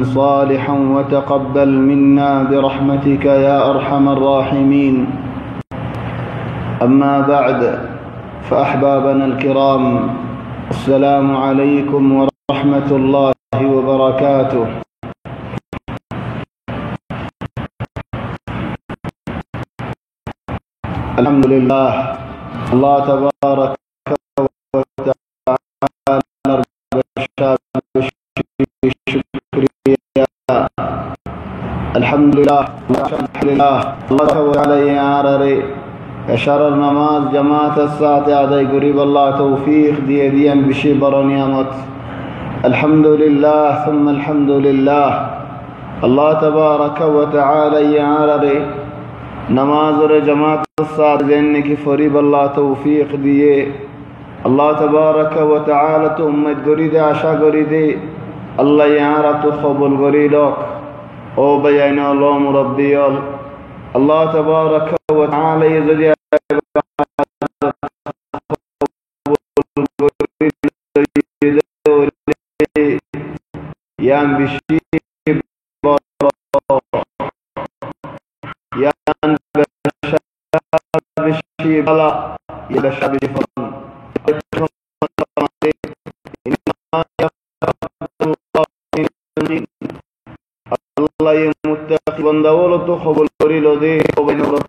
صالحا وتقبل منا برحمتك يا أرحم الراحمين. أما بعد، فأحبابنا الكرام، السلام عليكم ورحمة الله وبركاته. الحمد لله، الله تبارك وتعالى الحمد لله الله تعالى يعرري شرر نماز جماعة الساعة عدي قريب الله توفيق دي بشبر نعمت. الحمد لله ثم الحمد لله. الله تبارك وتعالى يعرري نماز جماعة الساعة زينك فريب الله توفيق دي. الله تبارك وتعالى أمت قريد عشا قريد الله يعرت خبل قريدك او بيان الله مربي الله تبارك وتعالى يزدي يان بشي يان بشي بلا يبشى بفضل الله يمتقي بندولته خبل قريلو دي وبين الله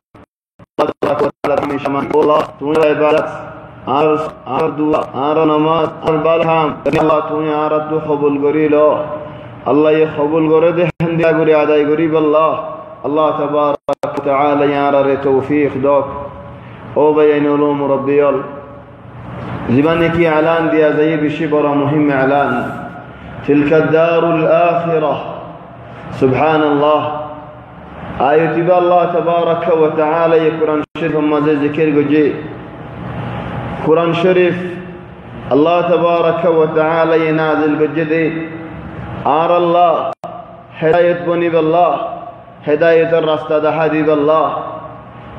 تبارك وتعالى من شمان الله توني عبادت عار دعا عار نماز عار بالحام الله توني عارت خبل قريلو الله يخبل قرده هندي قري عداي قريب الله الله تبارك وتعالى يعرر توفيق دوك او بين علوم ربي زبانك اعلان دي زي بشبر مهم اعلان تلك الدار الآخرة. سبحان الله. آية الله تبارك وتعالى قرآن شريف ما زي ذكر جي قرآن شريف الله تبارك وتعالى ينازل بجدي آر الله هداية بني بالله هداية الرسطة حديد الله.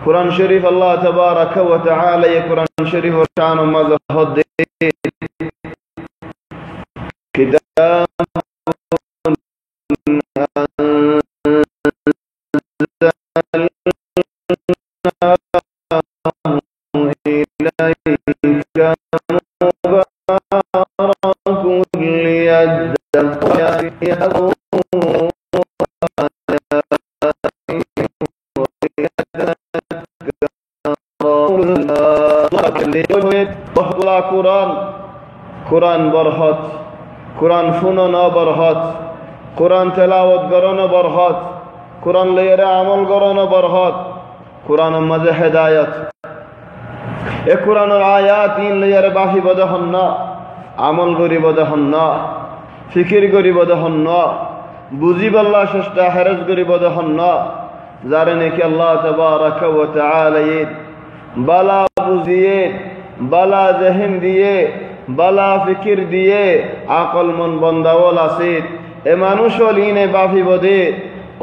قرآن شريف الله تبارك وتعالى قرآن شريف وشان مذهب كتاب قرآن برهات قرآن فننا برهات قرآن تلاوت قرآن برهات قرآن ليرى عمل قرآن برهات قرآن مزه هدايت اے قرآن الآيات ان ليرى باحي بدهنا عمل غري بدهنا فكر غري بدهنا بوزيب الله ششتا حرز غري بدهنا زارنك الله تبارك وتعالى بلا بوزيت بلا ذهن ديه بلا فكر দিয়ে আকল মন বন্দাওয়াল আছে এ মানুষ হলিনে বাফি বদে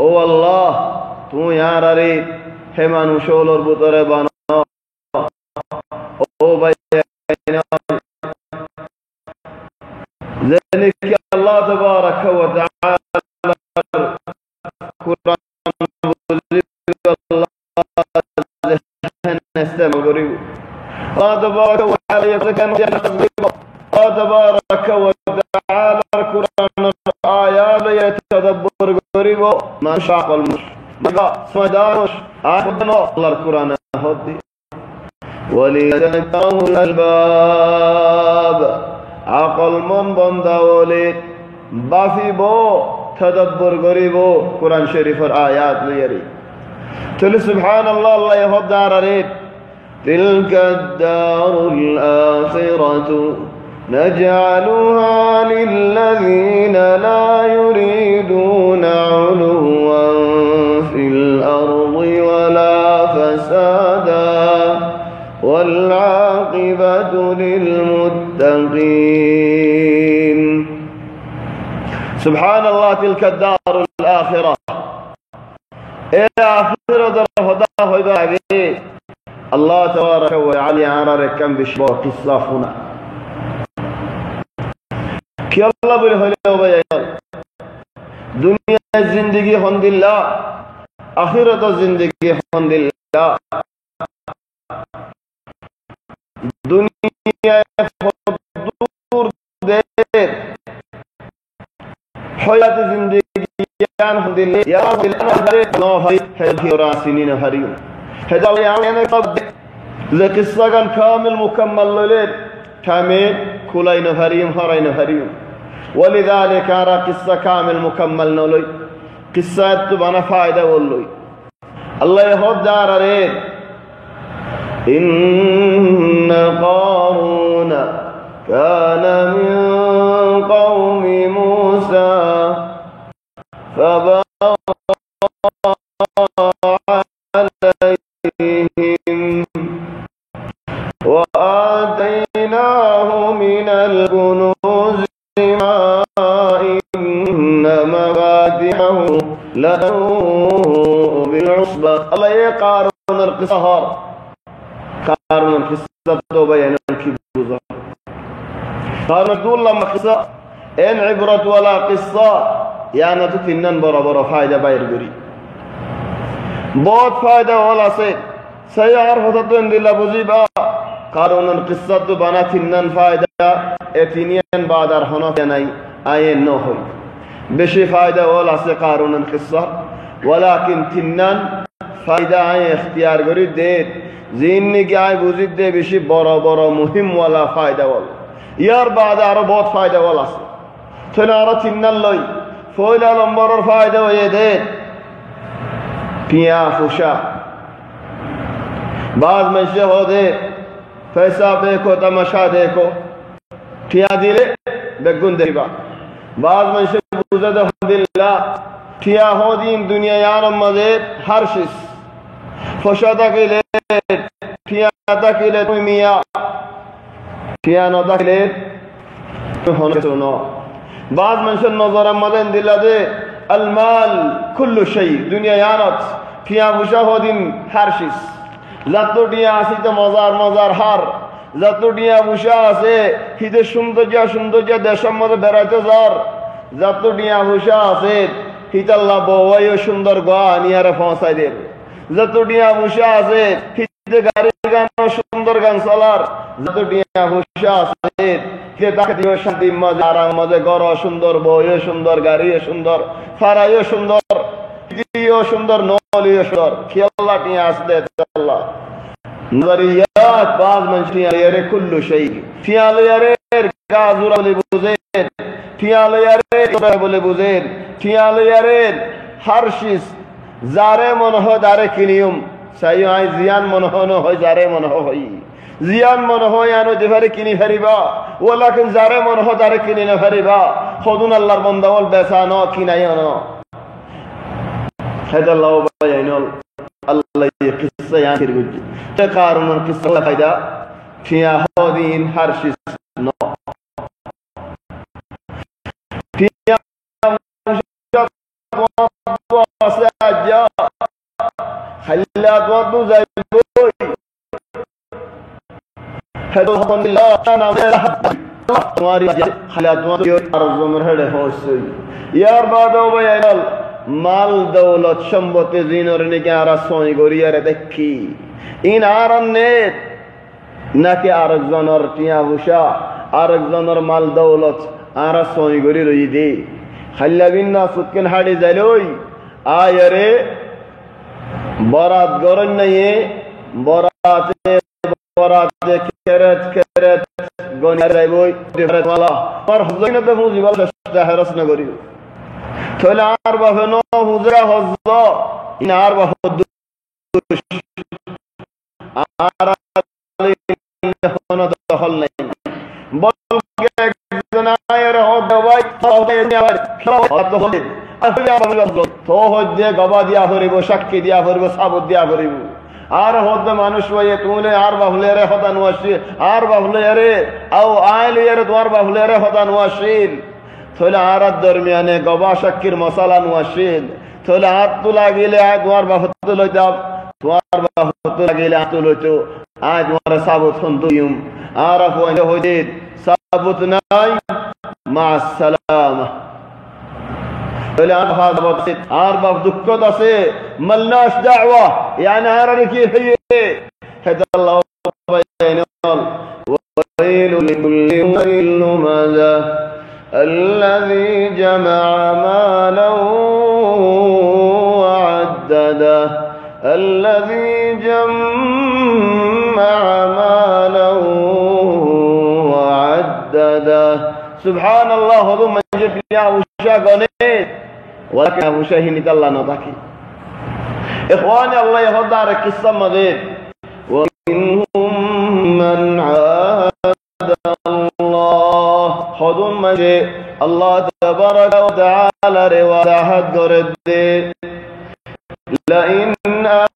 ও আল্লাহ তুই আর আরে হে মানুষ হলর ভিতরে বানাও ও ভাই ذلك الله تبارك وتعالى قرآن الله نستمع قريب الله تبارك وتعالى يتكلم الله تبارك وتعالى القرآن الآيات يتدبر قريبا ما شاء المش ما سمدانش آخذنا الله القرآن هدي وليتذكر الألباب عقل من بندولي بافي بو تدبر قريبا قرآن شريف الآيات ليري تل سبحان الله الله يهد على تلك الدار الآخرة نجعلها للذين لا يريدون علوا في الأرض ولا فسادا والعاقبة للمتقين. سبحان الله. تلك الدار الآخرة آخرة هدا هدا الله تبارك وتعالى عرر كم بشبه قصة هنا كي الله بله له بيان দুনিয়ার জিন্দেগি হন্দিল্লাহ, আখিরাত জিন্দেগি হন্দিল্লাহ। দুনিয়ায় ফদুর দের হয়াত জিন্দেগি জ্ঞান হন্দিল্লাহ ইয়া বিল্লাহ নো হয় হেদিরা সিনিন হারিম হেদাল ইয়ানে কব যে কিসসা গান কামিল মুকাম্মাল ললে কামিল খুলাইন হারিম হরাইন হারিম ولذلك أرى قصة كامل مكمل نولي قصة تبانا فائدة واللوي الله يهود دار ريد إن قارون كان من قوم موسى فبغى عليهم وآتيناه من الكنوز ما إن مفاتحه لتنوء بالعصبة الله يقارن القصة قارن القصة بين الكبوزة قارن دول لما قصة إن عبرة ولا قصة يعني تتنن برا برا فايدة باير بري बहुत फायदा वाला से सयार होता तो इंदिला बुझीबा कारोनन किस्सा तो बना थिन्नन फायदा एथिनियन बादर होना नहीं आये न हो बेशे फायदा वाला से कारोनन किस्सा वलाकिन थिन्नन फायदा आये इख्तियार करी दे जिन्नी की आये बुझी दे बेशे बड़ा बड़ा मुहिम वाला फायदा वाला यार बादर बहुत फायदा वाला से तो नारा थिन्नन लोई फोइला लंबर और फायदा वो ये दे पिया फुशा बाज में से हो दे पैसा देखो तमाशा देखो ठिया दिले बेगुन देबा बाज में से बुज़द हदिल्ला ठिया हो दिन दुनिया यार मजे हर शिस फुशा तकिले ठिया तकिले मिया ठिया न तकिले होने सुनो बाज में से नजर मजे दिला दे المال كل شيء दुनिया यानत ठिया फुशा हो दिन हर शिस জাতুডিয়া আসিতে মজার মজার হার জাতুডিয়া বুশা আছে হিদে সৌন্দর্য দেশের মধ্যে বেড়াইতে যার জাতুডিয়া বুশা আছে হিতাল্লা বউয়াইও সুন্দর গা নিয়ারে পৌঁছাই দেব জাতুডিয়া বুশা আছে হিদে গাড়ি গান সুন্দর গান চলার জাতুডিয়া বুশা আছে হিদে তাকে শান্তি মজা আরাম মজা ঘর সুন্দর বউও সুন্দর গাড়িও সুন্দর ফারাইও সুন্দর दियो सुंदर नौलियो सुंदर खेला टिया असले अल्लाह नजरियात बाज मंशिया यारे कुल्लु शै फियाल यारे गाजुरा बोले बुजेर फियाल यारे तोरा बोले बुजेर फियाल यारे हर चीज जारे मन हो दारे किनियम साई आइ जियान मन हो न हो जारे मन हो होई जियान मन हो यानो दिफारे किनि फरिबा वलाकिन जारे मन हो दारे किनि न फरिबा खुदुन अल्लाहर बंदावल बेसा न किनायनो هذا الله بيانول الله يقصة يعني كرجج تقارن القصة فايدة فيها هذين هرشيس نو فيها مشاق واسجا خلات وضو زيبوي هذا الحمد لله أنا تمہاری خلات وضو أرض مرحلة فوسي يا ربادو بيانول মাল দৌলত সম্পত্তি জিনরে কে আর সই গরিয়ারে দেখি ইন আরন্নের নাকি আরেকজনের টিয়া ভুষা আরেকজনের মাল দৌলত আর সই গরি রই দে খাল্লা বিন্না সুতকেন হাড়ি যাইলই আয়রে বরাত গরন নাই বরাতে কেরেত গনিয়া যাইবই দেফরাতওয়ালা আর হজইনতে মুজিবাল হেরাস না করি تولى أربعة فنو هزرا هزا إن أربعة هدوش أرى هنا دخلنا بلغ زناير هود دواي هود ينيار هود دخل أفيا بلغ تو هود دي غبا ديا فريبو شكي ديا فريبو صابو ديا فريبو আর হদ মানুষ ওয়ে তুলে আর বাহুলে রে হদান ওয়াসি আর বাহুলে রে আও আইলে রে দোয়ার বাহুলে রে হদান ওয়াসিল थोले आरत दरमियाने गवा शक्कर मसाला नुआशील थोले हाथ तुला गेले आय द्वार बाहुत लोइताब द्वार बाहुत गेले हाथ लोइतो आय द्वार साबुत खंतुयम आरफ वंदे होदित साबुत नाय मा सलाम বলে আর বাপ দুঃখত আছে মালনাশ দাওয়া يعني আর কি হইয়ে হেদাল্লাহ বাইনাল ওয়াইল লিকুল্লি লুমাযা الذي جمع مالا وعدده الذي جمع مالا وعدده سبحان الله هذا من جفيا وشا غني ولكن ابو شاهين الله نتاكي اخواني الله يهدار قصه مدين ومنهم من عاد الله خذوا مجه الله تبارك وتعالى رواه قرد لئن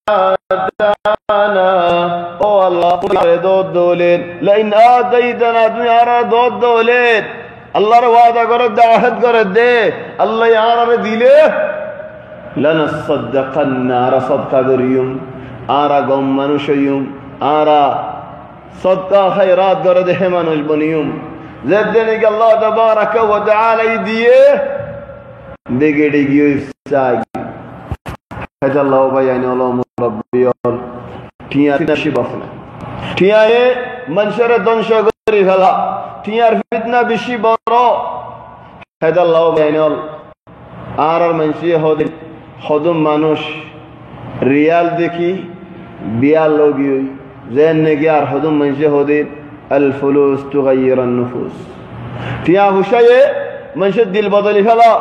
آتانا او الله دود دولين لئن آتيتنا دنيا دود دولين আল্লাহর ওয়াদা করে আহদ করে দে আল্লাহ ইয়ার দিলে লানাসাদদাকান্না আর সাদকা করিয়ুম আর গম মানুষয়ুম আর সাদকা খায়রাত করে দে মানুষ বনিয়ুম যেদিনে কি আল্লাহ তাবারাক ওয়া তাআলা দিয়ে দেগেড়ে গিয়ে চাই হাজাল্লাহ বাইয়ানি আল্লাহ মুরাব্বিয়াল টিয়া নসিব আপনা টিয়ায়ে মানুষের ধ্বংস করে ফেলা টিয়ার ফিতনা বেশি বড় হেদাল্লাহ বাইনাল আর মানুষ হদম মানুষ রিয়াল দেখি বিয়াল লগি যেন নাকি আর হদম মানুষ হদিন আল ফুলুস তুগাইয়িরান নুফুস টিয়া হুশায়ে মানুষের দিল বদলি ফেলা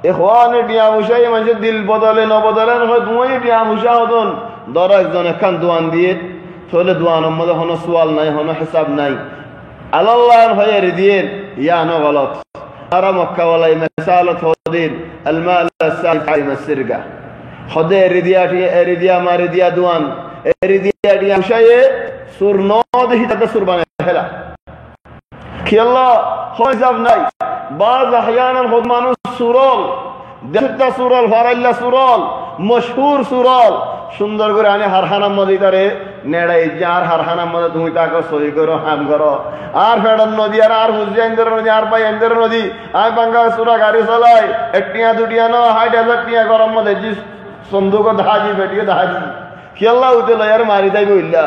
ইখওয়ানে টিয়া হুশায়ে মানুষের দিল বদলে না বদলে না দুই টিয়া হুশা হদন দর একজন একখান দোয়ান দিয়ে তাহলে দোয়ানের মধ্যে কোনো সওয়াল নাই কোনো হিসাব নাই আল্লাহ হয়ে রিদিয়েন ইয়ানো গলত আর মক্কা ওয়ালাই মিসালত হদিন আল মাল সাইফ আই মাসরগা খদে রিদিয়া মারিদিয়া দোয়ান রিদিয়া টিয়া হুশায়ে সুর নদ হিতাতে সুর বানায় ফেলা কি আল্লাহ হিসাব নাই বাজ আহয়ানান খুদ মানুষ সুরল দেখতা সুরল ফারাইল্লা সুরল মশহুর সুরল সুন্দর করে আনে হারহানার মধ্যে তারে নেড়াই যার হারহানার মধ্যে তুমি তাকে সহি করো হাম করো আর ফেডার নদী আর হুজিয়ানদের নদী আর পাইয়ানদের নদী আর বাঙ্গা সুরা গাড়ি চালাই একটিয়া দুটিয়া ন 60,000 টিয়া গরম মধ্যে জি সন্দুক ধাজি বেটিয়ে ধাজি কি আল্লাহ উঠে লয়ার মারি যাইব ইল্লা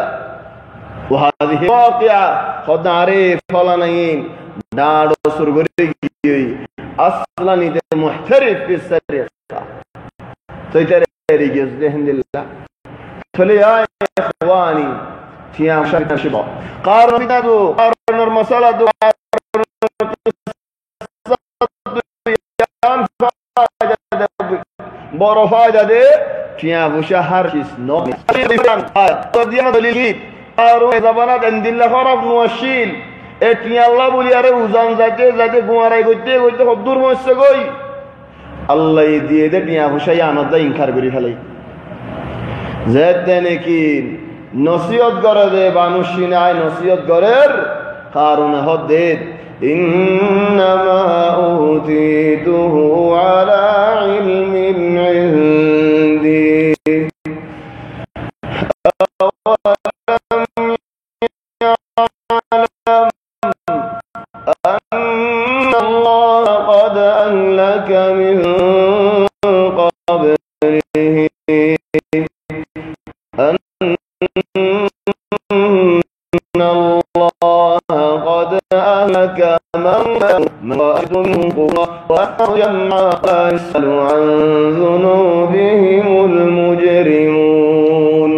وهذه واقعة خد عارف فلانين دارو سرغري اصلا انت محترف في السرقة سيتري جزء الحمد لله فليا اخواني تيام شركة شباب قارن بدو قارن المسألة دو بورو فايدة دي تيام وشهر شيس نو تديان دليل আর ওই জামানাত এন্দিল্লা খরাব নোয়াশিল এটি আল্লাহ বলি আরে উজান যাতে যাতে গুয়ারাই করতে করতে খুব দূর মরছে গই আল্লাহ দিয়ে দে টিয়া হুসাই আনন্দা ইনকার করে ফেলাই যেতে নাকি নসিহত করে দে মানুষ নাই নসিহত করের কারণ হদে ইন্নামা উতিতুহু আলা ইলমিন ইনদি وجمع يسأل عن ذنوبهم المجرمون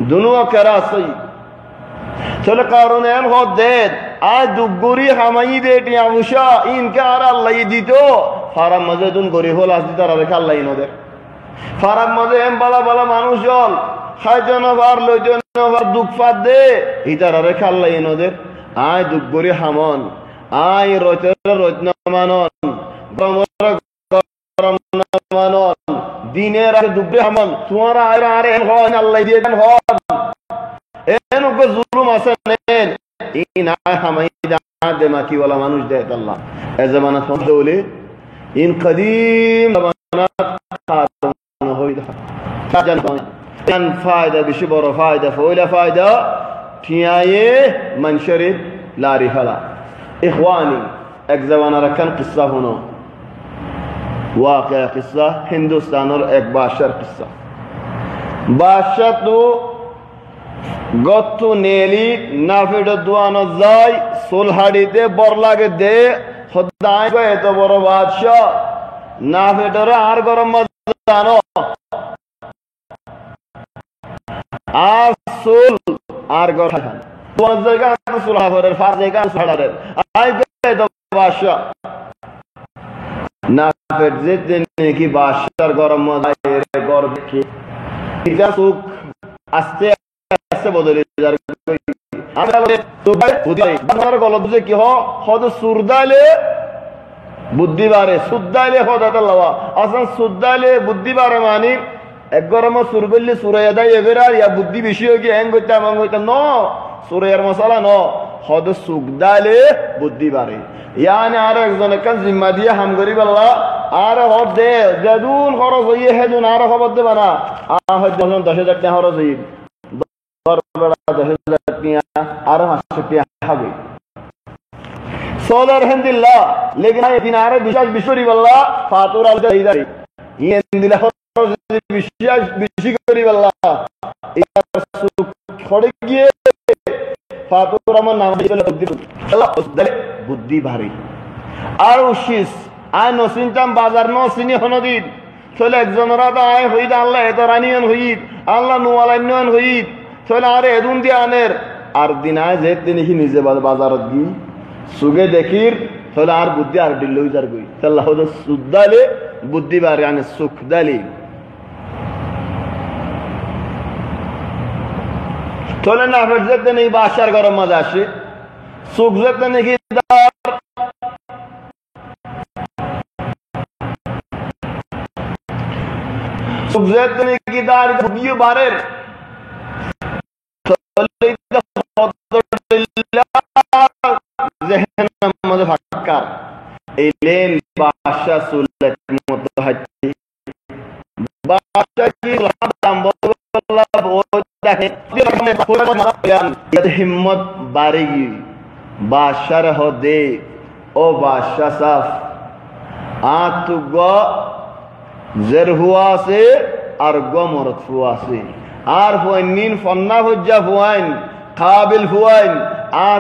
دنوا كراسي تلقارون هدد ادغوري حمايده টিয়ামুশা ইনকার আল্লাহ দিতো ফারাম মজদুন গরি হল আসদি তারা রেখা আল্লাহ ইনদের ফারাম মজে এম বালা বালা মানুষ হল খায়জন বার লইজন বার দুঃখ ফাদ দে ইতারা রেখা আল্লাহ ইনদের আয় দুগরি হামন আই রচনা রচনা মানন ব্রহ্মর গরম মানন দিনের আর দুগরি হামন তোমার আরে আরে হন আল্লাহ দিয়ে দেন হন এন ওকে জুলুম আছে নেন ইন হামাইদা দেমাকি ওয়ালা মানুষ দেয় আল্লাহ এ জামানা ফদলে ইন কদিম জামানা খান হইদা জান كان فائدة بشبر فائدة فولا فائدة تيايه منشرب لا رفلا إخواني أكزوانا ركان قصة هنا वाक़या किस्सा हिंदुस्तान और एक बादशाह किस्सा बादशाह तो गत्तु नेली नाफिड दुआनो जाय सुलहाड़ीते बरलागे दे खुदाई को एतो बड़ो बादशाह नाफिडरे आर गरम मजानो आसुल आर गरम दुआनो जायगा सुलहा करे फार जायगा सुलहा करे आई को एतो बादशाह नाफिड जितने की बादशाह गरम मजाए गरम की इजा सुख आस्ते आस्ते बदले जार আমরা তো ভাই বুদ্ধি বাংলার গলত যে কি হদ সুরদালে বুদ্ধি বাড়ে সুদ্দালে হদাত লওয়া আসল সুদ্দালে বুদ্ধি বাড়ে মানে এক গরম সুর বললে সুরায়া দেয় এবেরা ইয়া বুদ্ধি বেশি হয়ে গিয়ে হ্যাং করতে আমং হইতা ন সুরায়ার মশলা ন হদ সুগদালে বুদ্ধি বাড়ে ইয়ানি আর একজন কান জিম্মা দিয়ে হাম করি বললা আর হদ দে যেদুন খরচ হইয়ে হেদুন আর খবর দেবা না আ হদ 10,000 টাকা খরচ হই लेकिन विश्वास बिशोरी बल्ला फातुर बुद्धि भारी और आय नचिंताम बाजार नचिनी हनदिन चले एकजनरा आय हईद आल्लाह एत रानियन हईद आल्लाह नुआलान्यन हईद चले आरे एदुन दिया आनेर আর দিন আয় যে তিনি নিজে বাজারত গি সুগে দেখির চলে আর বুদ্ধি আর ডিল লই যার গই আল্লাহ সুদালে বুদ্ধি বারে মানে সুখ দালি চলে না ফের যেতে নেই বাসার গরম মজা আসে সুখ যেতে নেই সুখ যেতে নেই কি দার বুদ্ধিও বারের हिम्मत बारेगी बादशाह हो दे ओ बादशाह साफ तु गो जर हुआ से और गो मरत हुआ से আর ফুয়াইন ফন্না হজ্জা ফুয়াইন কাবিল ফুয়াইন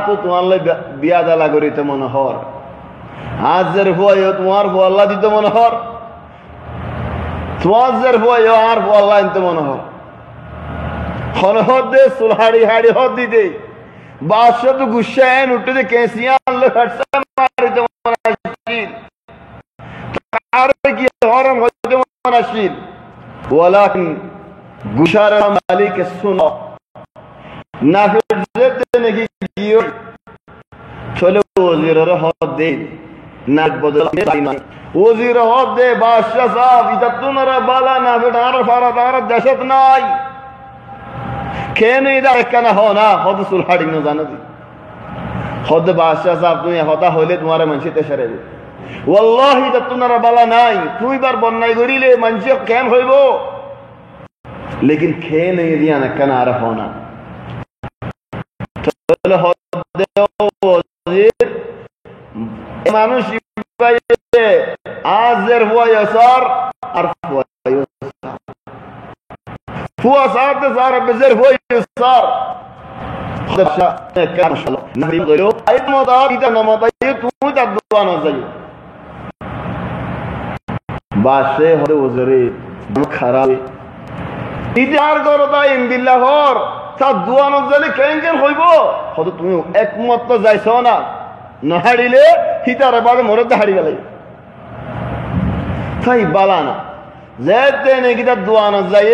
তো তোমার বিয়া দালা করিতে মনে হর আজের ফুয়াইও তোমার ফুয়াল্লা দিতে মনে হর তোমার জের ফুয়াইও আর ফুয়াল্লা আনতে মনে হর হদ দে সুলহাড়ি হাড়ি হদ দিতে বাদশাহ তো গুসাইন উঠে যে কেসিয়া আনলে খরচা মারিতে মনে আসিল আর কি হরম হইতে মনে আসিল ওয়ালাকিন गुशार मालिक सुनो नाफिज देने की जियो चले वजीर हद दे ना बदल वजीर हद दे बादशाह साहब इधर तुम्हारा बाला नाफिज आर फारा तार दहशत नाई केन इधर कना हो ना हद सुलहाड़ी न जाने दी हद बादशाह साहब तुम्हें होता होले तुम्हारे मंशी ते शरे वल्लाही इधर तुम्हारा बाला नाई तू बार बननाई करिले मंशी केन होइबो लेकिन खे नहीं दिया न कनारा होना मानुष आजर हुआ यसार और हुआ सार ते सार बेजर हुआ यसार नबी गयो आई मोदा इता नमता ये तू ता दुआ न जायो बादशाह होरे वजरे खराब इतिहार करो ता इंदिल्ला हर ता दुआ न जाले केंकेन হইবো হয়তো তুমি একমত তো যাইছো না না হারিলে হিতারে বাদে মরে দা হারি গেলে তাই বালানা যেতে নে কিটা দুয়া ন যায়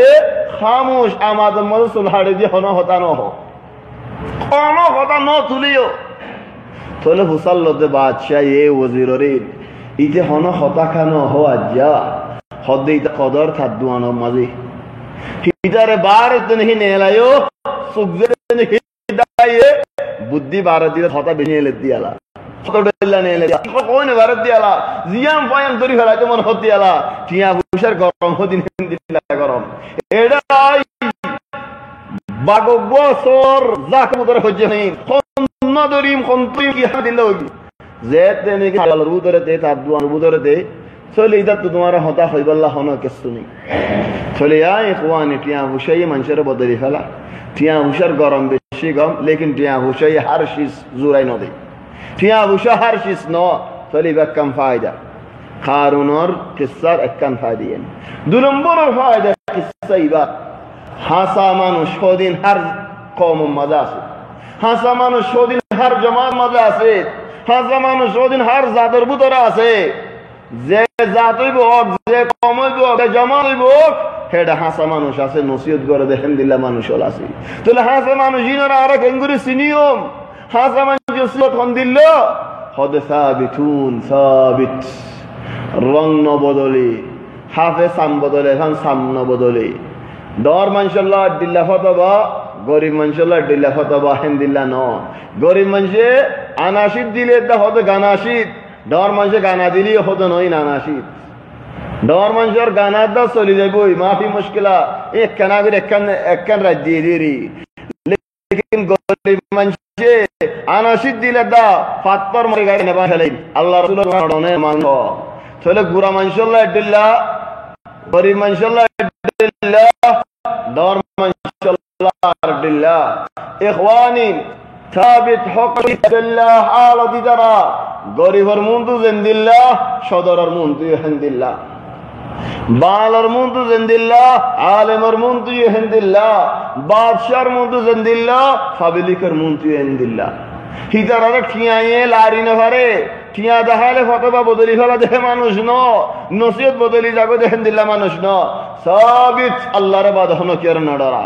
খামোশ আমাদের মধ্যে সুলহাড়ি দিয়ে হনো হতা ন হো কোনো হতা ন তুলিও তোলে হুসাল্লতে বাদশাহ এ ওজিররে ইতে হনো হতা খানো হো আজ্জা হদে ইতা কদর থা দুয়া ন মাঝে हिदारे भारत नहीं नेलायो सुगजर नहीं हिदाये बुद्धि भारत दिया होता बिने ले दियाला होता डल्ला ने ले दिया कौन भारत दियाला जियाम फायम तोरी खला तो मन होती आला तिया बुशर गरम हो दिन दिला गरम एडा बागो बोसर जाक मुदर होजे नहीं कोन दरीम कोन तुम की हां दिल होगी जेते ने की हाल रुदरे ते तादुआन रुदरे ते চলে ইদার তো তোমার হতা হইবাল্লা হন কিছু নেই চলে আয় কোয়ানি টিয়া হুসাই মানুষের বদলি ফেলা টিয়া হুসার গরম বেশি গম লেকিন টিয়া হুসাই হার শীষ জোরাই নদী টিয়া হুসা হার শীষ ন চলে বেকাম ফায়দা কারুনর কিসার একখান ফায়দিয়েন 2 নম্বরের ফায়দা কিসা ইবা হাসা মানুষ সদিন হার কম মজা আছে হাসা মানুষ সদিন হার জমার মজা আছে হাসা মানুষ সদিন হার জাতের ভিতরে আছে যে জাত হইব যে কম হইব যে জমা হইব হেডা হাসা মানুষ আছে নসিহত করে দেখেন দিল্লা মানুষ হল আছে তাহলে হাসা মানুষ ইনারা আর কেঙ্গুরি সিনিয়ম হাসা মানুষ নসিহত হন দিল হদ সাবিতুন সাবিত রং ন বদলে হাফে সাম বদলে এখন সাম ন বদলে দর মানশাল্লাহ দিল্লা ফতবা গরিব মানশাল্লাহ দিল্লা ফতবা হেন দিল্লা ন গরিব মানুষে আনাশিদ দিলে হত গানাশিদ ডর মানুষে গানা দিলি হতো নই নানাশিদ ডর মানুষের গানার দা চলি যাবই মাফি মুশকিলা এক কানা করে একখান রাত দিয়ে দিরি লেকিন গরিব মানুষে আনাশিদ দিলে দা ফাত্তর মরে গাড়ি নেবা ফেলাই আল্লাহ রাসূলের মরণে মানব চলে গুরা মানশাল্লাহ দিল্লা গরিব মানশাল্লাহ দিল্লা ডর মানশাল্লাহ দিল্লা ইখওয়ানি ثابت حق الله حالة ترى গরিবর মুন্তু জিন্দিল্লাহ সদরর মুন্তু হিন্দিল্লাহ বালর মুন্তু জিন্দিল্লাহ আলেমর মুন্তু হিন্দিল্লাহ বাদশার মুন্তু জিন্দিল্লাহ ফাবিলিকর মুন্তু হিন্দিল্লাহ হিতার ঠিয়াইয়ে লারি না পারে ঠিয়া দেখালে ফতবা বদলি ফেলা দেখে মানুষ ন নসিহত বদলি যাগো দেখেন দিল্লা মানুষ ন সাবিত আল্লাহর বাদ হন কের না ডরা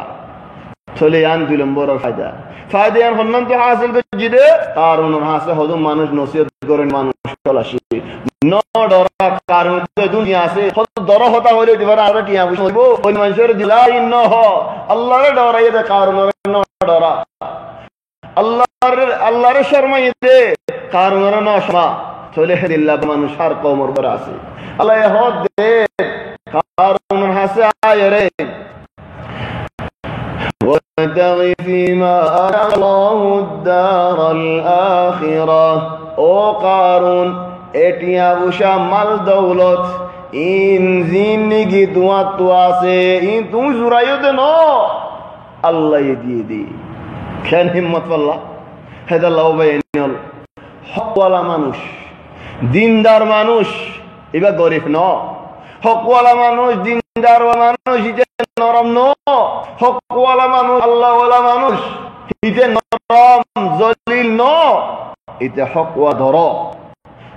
চলে আন 2 নম্বরের ফায়দা ফায়দার হন্নান তো হাসিল করছি দে কারণ হাসে হদম মানুষ নসিহত করেন মানুষ চলাসি ন ডরা কারণ দুনিয়া আছে হদ দর হতা হইলে দিবার আর টিয়া বুঝব ওই মানুষের দিলাই ন হ আল্লাহর ডরাই দে কারণ ন ডরা আল্লাহর শর্মাই দে কারণ ন শর্মা চলে দিল্লা মানুষ আর কমর পর আছে আল্লাহ হদ দে কারণ হাসে আয়রে وابتغ فيما آتاك الله الدار الآخرة ও কারুন এটিয়া উষা মাল দৌলত ইন জিন্দিগি তোমার তো আছে ইন তুমি জুড়াইও দে ন আল্লাহ দিয়ে দি কেন হিম্মত পাল্লা হেদাল্লাহ বাইনল হকওয়ালা মানুষ দিনদার মানুষ এবার গরিব ন হকওয়ালা মানুষ দিনদার মানুষ ইতে নরম ন হকওয়ালা মানুষ আল্লাহওয়ালা মানুষ ইতে নরম জলিল ন ইতে হকওয়া ধর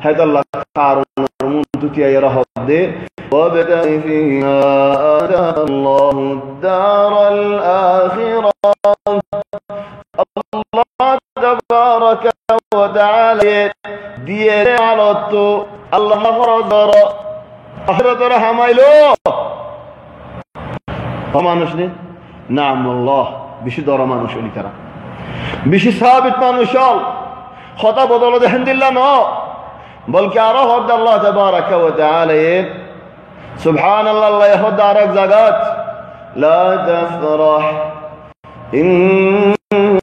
হেদাল্লাহ কারুনের মুন্তু তিয়াই রহদে وابتغ فيما آتاك الله الدار الآخرة الله تبارك وتعالى দিয়ে আলত আল্লাহ ফরদর আখিরাতের হামাইলো মানুষ নেই নাম আল্লাহ বেশি দর মানুষ হলি তারা বেশি সাবিত মানুষ হল কথা বদল দেখেন দিল্লা ন বলকে আরো হদ আল্লাহ তাবারাক ওয়া তাআলা সুবহানাল্লাহ আল্লাহ হদ আরেক জায়গাত লা তাফরাহ ইন্নাল্লাহ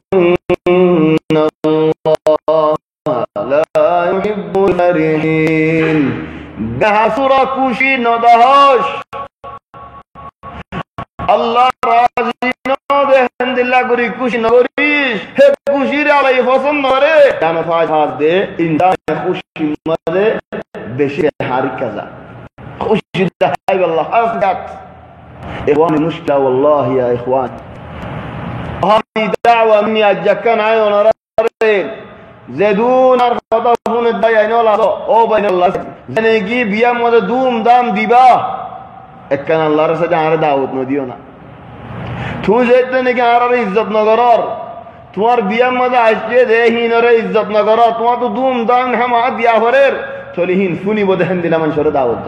লা ইউহিব্বুল ফারিহিন বেহাসুরা খুশি নদহস আল্লাহ রাজি ন দেখেন দিল্লা করি খুশি নগরিস হে খুশির আলাই পছন্দ করে জানো ফাজ দে ইনসান খুশি মধ্যে বেশি হারি কাজা খুশি দেখাই আল্লাহ হাসদাত ইখওয়ানি মুশকিলা والله يا اخوان هذه دعوه مني اجكن عيون رরে জেদুন আর কথা শুনে দাই আইনল ও বাইনাল্লাহ জানে কি বিয়ার মধ্যে ধুম দাম দিবা একখান আল্লাহর সাথে আর দাওয়াত ন দিও না তুই যেতে নাকি আর ইজ্জত ন করর তোমার বিয়ার মধ্যে আসছে দেহিনরে ইজ্জত ন করর তোমার তো ধুম দাম হামা দিয়া হরের চলিহীন শুনিব দেখেন দিলা মানুষের দাওয়াত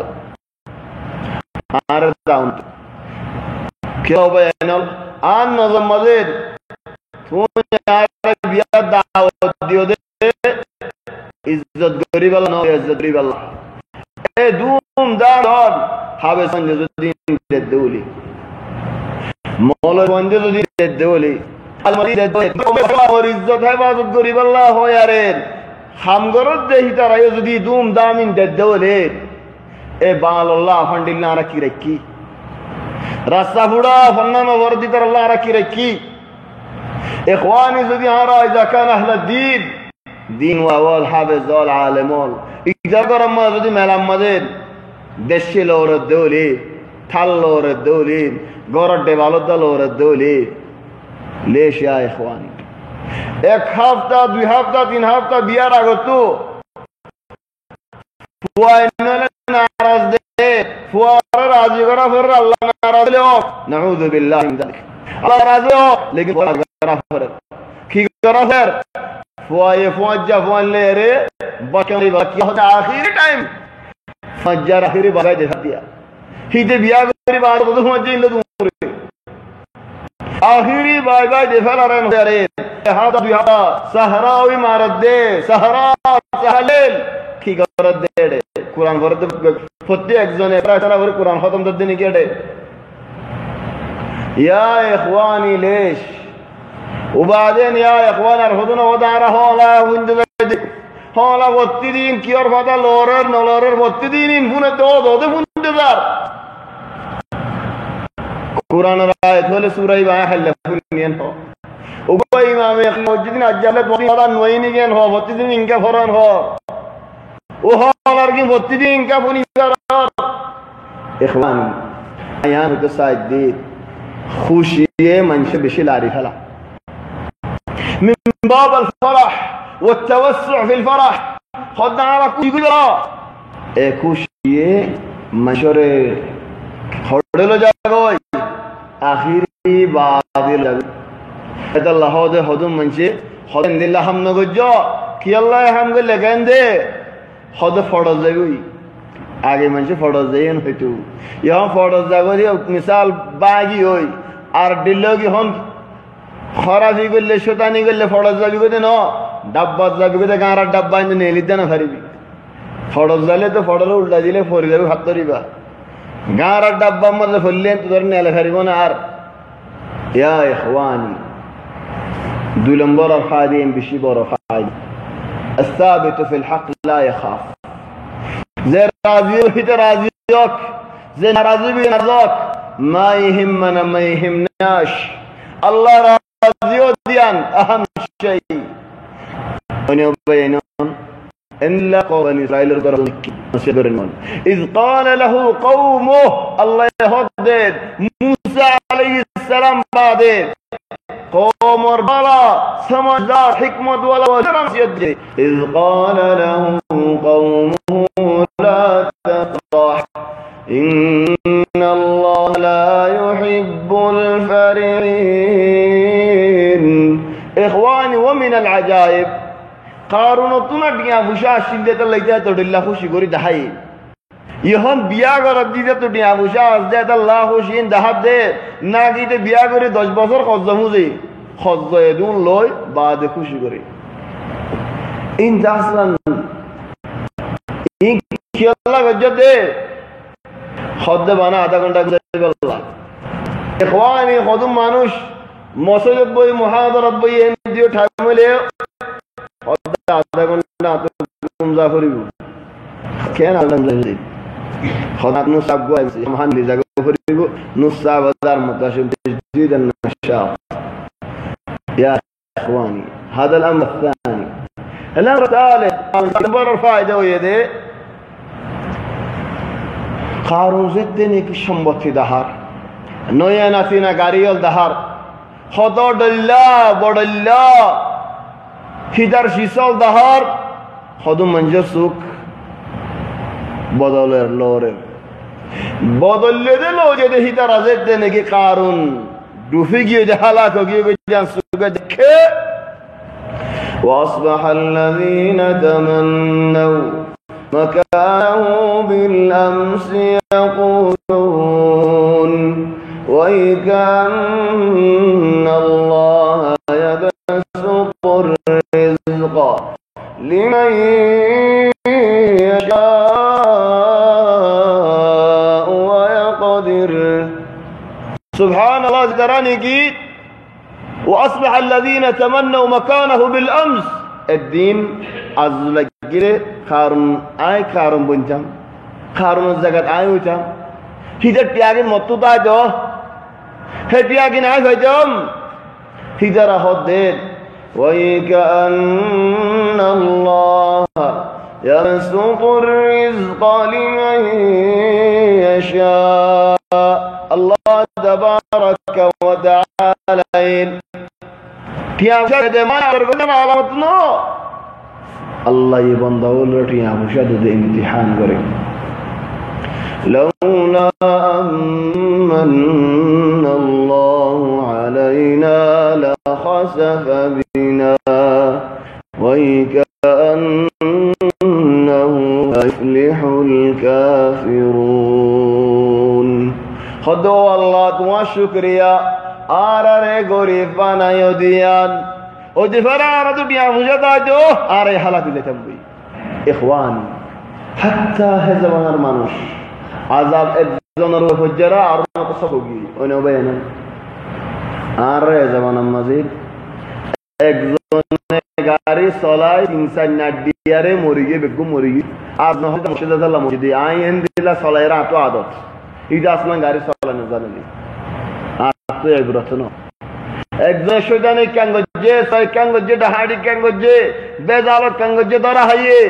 আর দাওয়াত কেউ বাইনাল আন নজম মধ্যে তুমি আর বিয়ার দাওয়াত দিও দে ইজ্জত গরিব আল্লাহ ন ইজ্জত গরিব আল্লাহ এ ধুম দাম হবে সঞ্জে যদি দেউলি মৌলবী বন্ধে যদি দেউলি আলমারি দেউলি ইজ্জত হেফাজত গরিব আল্লাহ হয় আরে হামগরত দেহি তারাই যদি ধুম দামিন দেউলি এ বাংলা ফান্ডিল্লা আর কি রেখি রাস্তা ফুড়া ফন্নানো বর্দিতার আল্লাহ আর কি রেখি ইখওয়ানি যদি আরা ইজা কান আহলা দ্বীন দিন ওয়াল হাফেজ ওয়াল আলেম ইজা গরম যদি মেলাম মাদের দেশে লোর দৌলি থাল লোর দৌলি গরডে ভালো দলোর দৌলি লেশ ইয়া ইখওয়ানি এক হপ্তাহ 2 হপ্তাহ 3 হপ্তাহ বিয়ার আগত নারাজ দে ফুয়ার রাজি করা ফর আল্লাহ নারাজ হলো নাউযু বিল্লাহি মিন যালিক আল্লাহ নারাজ হলো লেকিন করা ফর কি করা ফর ফুয়ায়ে ফুয়াজ্জা ফুয়ালে রে বাকি বাকি হতে আখির টাইম ফজ্জার আখিরি বাগাই দেখা দিয়া হিতে বিয়া করি বাদ বধু ফুয়াজ্জা ইল্লা দুরে আখিরি বাগাই দেফার আরে রে হাদা দুই হাদা সাহরা ওই মারদ দে সাহরা সাহলেল কি করদ দে কুরআন করদ প্রত্যেক একজনে প্রায় তারা করে কুরআন খতম করতে নি কেডে ইয়া ইখওয়ানি লেশ وبعدين يا اخوان ارفضنا ودارا هولا وندد هولا وتدين كيور فدا لورر نولورر وتدين فونه دو فنددار قرآن رايت ولا سورة با حلفنين هو وبا امام مسجدين اجلت ودا نويني گن هو وتدين انكا فران هو وهولر گن وتدين انكا فنيار اخواني ايان تو ساجد خوشيه منش بشلاري فلا من باب الفرح والتوسع في الفرح خدنا على يقول كوشيه مشورة خدلو جاگوي آخری بادل هذا الله هذا هذا منشي هذا لله هم نگوجا كي الله هم کو لگنده هذا فرض جاگوي आगे मंशे فرض जायन होतो यहाँ فرض जागोरी मिसाल बागी होई আর ডিলগি হন খরাজি করলে শতানি করলে ফরজ যাবি কইতে ন ডাব্বা যাবি কইতে গাঁরা ডাব্বা ইন নেলি দেনা ফারিবি ফরজ যালে তো ফরজ উল্টা দিলে ফরি যাবি হাত ধরিবা গাঁরা ডাব্বা মধ্যে ফললে তো ধরে নেলে ফারিব না আর ইয়া ইখওয়ানি দুই নম্বর ফায়দা বেশি বড় ফায়দা الثابت في الحق لا يخاف زي راضي وحده راضيك زي ناراضي بنرضاك ما يهمنا ما يهمناش الله راضي وديان أهم شيء ونبينون إلا قوم إسرائيل القرآن إذ قال له قومه الله يهدد موسى عليه السلام بعدين قوم ربلا سمجدار حكمة ولا وشرم سيدي إذ قال له قومه لا تفرح إن الله لا يحب الفرحين إخواني ومن العجائب قارون تناديا بوشا شدة الله تدل خوشي غوري دهاي يهون بيا غرض دي تديا بوشا ازداد الله خوشين دهب دي ناگيته بيا غوري 10 বছর خزموزي خزيدون لوي بعد خوشي غوري ان جاسلان ان كيلا وجده خد বানা আধা ঘন্টা গুজারি বললা ইখওয়ানি খদম মানুষ মসজিদ বই মুহাদারাত বই এন দিও ঠাকমলে আধা ঘন্টা আত কুমজা করিব কেন আল্লাহ জানি খদাত নু সাব গোয় মহান লি জাগো করিব নুসা বাজার মুতাশিদ تجديد النشاط يا اخواني هذا الامر الثاني الامر الثالث نمبر الفائده ويده قارون زدني كشمبتي دهار نويا ناسينا غاريول دهار خدا دلا بدلا هدر شيسال دهار خدو منجر سوق بدلر لورر بدل دلو جده هدر زدني كي قارون دوفي گيو ده هلاك گيو جان سوق دكه واصبح الذين تمنوا مكانه بالأمس يقولون وَإِكَانَ اللَّهَ يَبْسُطُ الرِّزْقَ لِمَن يَشَاءُ وَيَقْدِرُ سبحان الله ذكراني قيد وأصبح الذين تمنوا مكانه بالأمس الدين عز لجل خارون آي خارون بنجام কারণের জায়গায় আয় হইতাম হিজার টিয়াগিন মতো তাই তো হে টিয়াগিন আয় হইতাম হিজারা হদ্দের وَيَكَأَنَّ اللَّهَ يَبْسُطُ الرِّزْقَ لِمَن يَشَاءُ الله تبارك وتعالى টিয়া দে মার গনে আলামত নো আল্লাহ এই বান্দা ওরে টিয়া মুশাদ দে ইমতিহান করে لولا أمن الله علينا لخسف بنا وكأنه يفلح الكافرون خذوا الله تما شكريا آرare গরিব বানায়ো দিয়ান ও যে ফেরার দুনিয়া বুঝে দাও আরে হালাত দিতাম বই ইখওয়ান হাত্তা হে জামানার মানুষ আযাব একজনের হজ্জারা আর মত সবগি ওই নবাই না আর জামানার মাঝে একজনে গাড়ি চলাই ইনসান নাডিয়ারে মরি গিয়ে বেগু মরি গিয়ে আর নহলে মসজিদে আল্লাহ মসজিদে আইন দিলা চলাইরা তো আদত ইদা আসমান গাড়ি চলানো জানেনি আর তো এগুরত না একজন শয়তানে কাঙ্গজে ছয় কাঙ্গজে ডাহাড়ি কাঙ্গজে বেজালত কাঙ্গজে ধরা হাইয়ে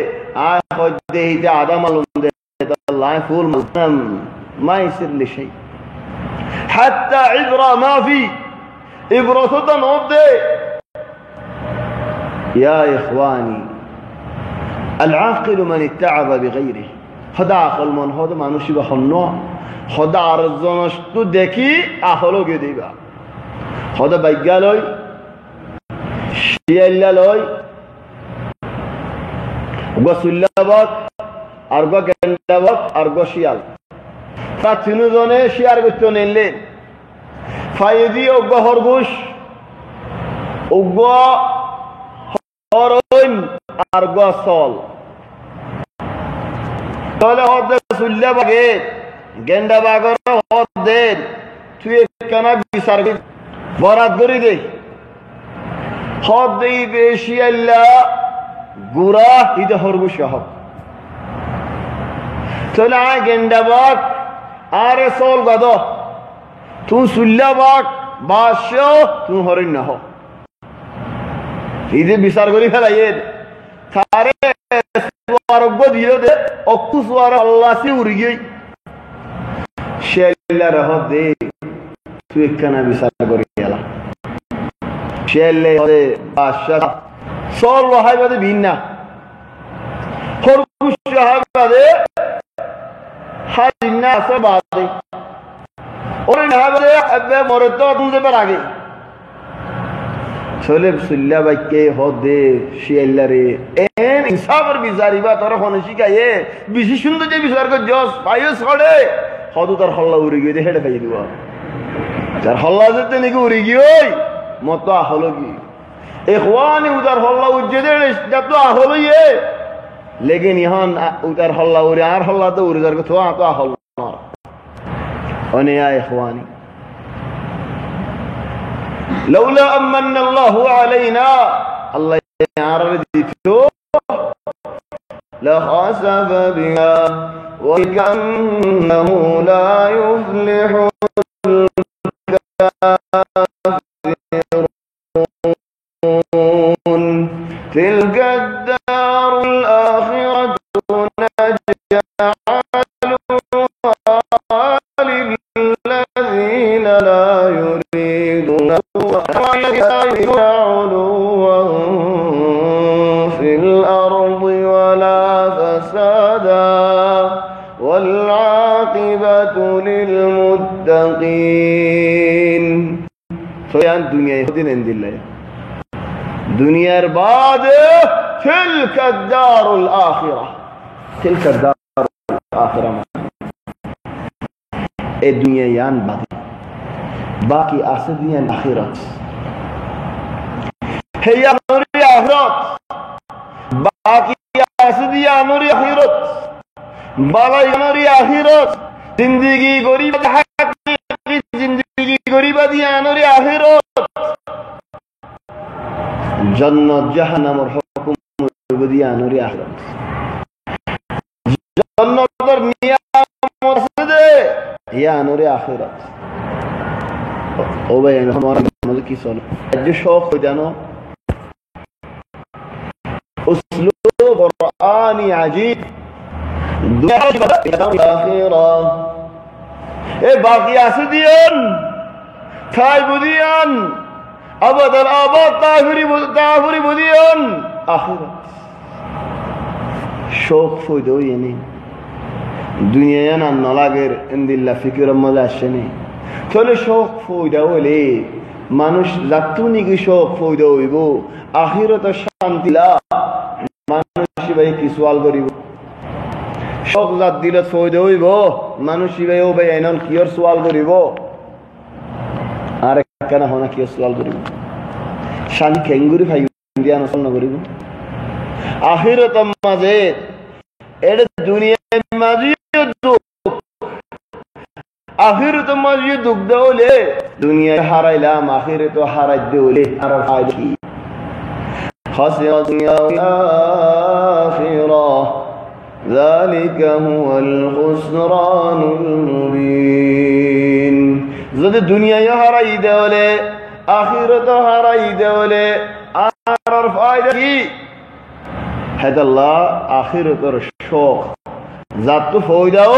আর হজ্জে হিজা আদম আলম الله يقول ما يصير لي شيء حتى عبرة ما في عبرة صدى نوضي يا إخواني العاقل من اتعب بغيره خدا عقل من هذا ما نشبه خنوع خدا عرضانش تو দেখি আহলো গে দিবা খোদা বাইগালয় শিয়াল্লালয় গোসুল্লাবাক আর গো গেন্ডাবাক আর গো শিয়াল তা তিনজনে শিয়ার করতে নিলেন ফাইদি অজ্ঞ হরগুশ অজ্ঞ হরইন আর গো সল তাহলে হদে সুল্লাবাকে গেন্ডাবাগর হদে তুই কেন বিচার বরাত করে দে হদে বেশি আল্লাহ গুরা ইদে হরগুশ হক তাহলে আয় গেন্ডাবাক আরে সল গদ তুই সুল্লাবাক বাস তুই হরিণ না হোক ইদে বিচার করি ফেলাই তারে আরোগ্য দিল দে অকুস আল্লাহ সে উড়ি গিয়ে সে আল্লাহ রহ দে তুই একখানা বিচার করি গেলা সে আল্লাহ বাদশাহ সল রহাই বাদে ভিন্না খরগোশ রহাই বাদে হাজিনা আছে বাদে ওরে না বাদে আবে মরে তো দুজে পর আগে চলে সুল্লা বাইকে হদে শিয়াল্লারে এন ইনসাফের বিচারিবা তোর কোন শিখায়ে বেশি সুন্দর যে বিচার কর জস পাইও ছড়ে হদু তার হল্লা উড়ি গিয়ে হেডে খাইয়ে দিবা যার হল্লা যেতে নাকি উড়ি গিয়ে মত হলো কি ইখওয়ানি উদার হল্লা উজ্জে দে যত হলো ইয়ে लेकिन यहाँ उधर हल्ला उरे आर हल्ला तो उधर को थोड़ा तो हल्ला और या इखवानी लौला अमन अल्लाह अलैना अल्लाह यार दितो लखसफ बिहा वकन्नहु ला युफ्लिहु الكافرون تلك الدار الآخرة نجعلها للذين لا يريدون علوا في الأرض ولا فسادا والعاقبة للمتقين فيان الدنيا يهدين عند الله دنيا بعد تلك الدار الآخرة تلك الدار الآخرة الدنيا يان باقي أصديا الآخرة هي نور الآخرة باقي أصديا نور الآخرة بالا نور الآخرة زندگی غریب حقیقی زندگی غریب دیا نور الآخرة जन्नत जहन्नमर हुकुम दिया नूरी आखिरत जन्नतर निया হিয়া আনুরে আখিরাত ও ভাই আমার মধ্যে কি চলে যে শখ হয়ে জানো উসলুব কুরআনি আজীব দুনিয়া আখিরা এ বাকি আছে দিন ঠাই বুদিয়ান আবাদাল আবাদ তাফরি বুদিয়ান আখিরাত শখ হইদো ইনি দুনিয়া না নলাগের ইনদিল্লাহ ফিকির মজা আসেনি তাহলে শখ ফয়দা হইলে মানুষ যাতুনি কি শখ ফয়দা হইব আখিরাত শান্তি লা মানুষ ভাই কি সওয়াল করিব শখ জাত দিলে ফয়দা হইব মানুষ ভাই ও ভাই এনন কিয়র সওয়াল করিব আর কেন হনা কিয়র সওয়াল করিব শান্তি কেঙ্গুরি ভাই ইন্ডিয়ান সন্ন করিব আখিরাত মাঝে এর দুনিয়ার মাঝে আখিরাত মাঝে দুঃখ দেওলে দুনিয়া হারাইলাম আখিরাত হারাই দেওলে আর ফায়দা কি খাসিরা দুনিয়া আখিরা যালিকা হুয়াল খুসরানুল মুবিন যদি দুনিয়া হারাই দেওলে আখিরাত হারাই দেওলে আর ফায়দা কি হেদাল্লাহ আখিরাতের শখ জাতু ফয়দাও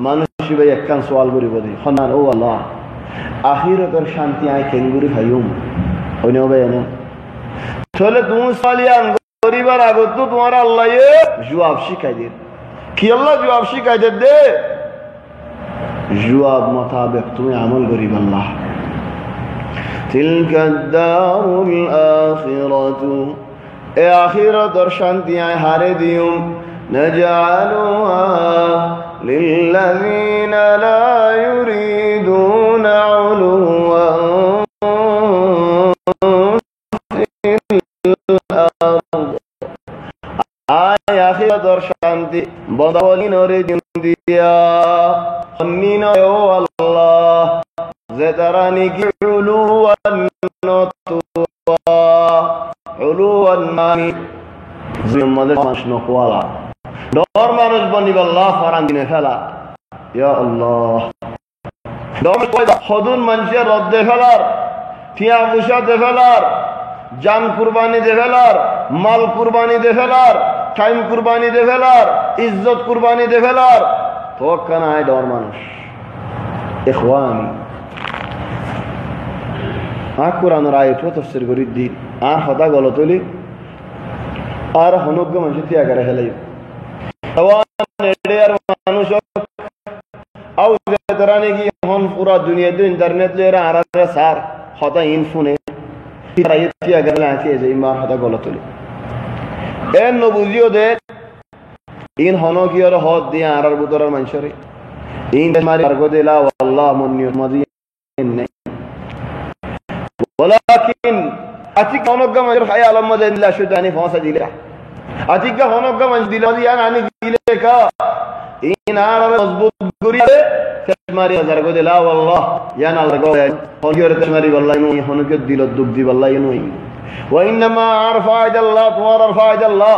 মানুষ ভাই একখান সওয়াল করিব দি খনান ও আল্লাহ আখিরাতের শান্তি আই কেঙ্গুরি খাইম হইন ভাই না তাহলে তুমি সালিয়ান করিবার আগত তো তোমার আল্লাহ জবাব শিখাই দে কি আল্লাহ জবাব শিখাই দে জবাব মোতাবেক তুমি আমল করিব আল্লাহ তিলকা দারুল আখিরাতু এ আখিরাতের শান্তি আই হারে দিউম نجعلها للذين لا يريدون علوا في الأرض آي آخرة شانتي بضولين رجنديا خنين يو الله زترانك علوا نطوا علوا ماني زي مدر ماش نقوالا ডর মানুষ বনিব আল্লাহ ফারান দিনে ফেলা ইয়া আল্লাহ ডর কয়দা হদুন মানুষের রদ্দে ফেলার টিয়া মুশা দে ফেলার জান কুরবানি দে ফেলার মাল কুরবানি দে ফেলার টাইম কুরবানি দে ফেলার ইজ্জত কুরবানি দে ফেলার তো কেন আয় ডর মানুষ ইখওয়ানি আর কোরআনের আয়াত তাফসীর করি দিন আর হদা গলতলি আর হনজ্ঞ মানুষ তিয়া করে হেলাই মানুষ আউ জারানে কি হন পুরা দুনিয়া তো ইন্টারনেট লে আর সার হতা ইন ফোনে রাইতি আগলা আছে যে ইমার হতা গলতলি এন নবুজিও দে ইন হনো কি আর হদ দিয়া আর বুতরার মানুষরে ইন মারি আরগো দিলা আল্লাহ মুনিয়ত মাদি নে ওয়ালাকিন আতিক হনজ্ঞ মানুষ হায় আলম মদিল্লা শুদানি ফাসা দিলা আতিকা হনজ্ঞ মানুষ দিলা দিয়া আনি দিলে কা ইন আর মজবুত করিয়ে মারি আরগো দিলা আল্লাহ ইয়ান আরগো হনগিরে মারি আল্লাহ নি হনকে দিল দুব দি আল্লাহ নই ওয়া ইনমা আরফা'দ আল্লাহ তোমার আরফা'দ আল্লাহ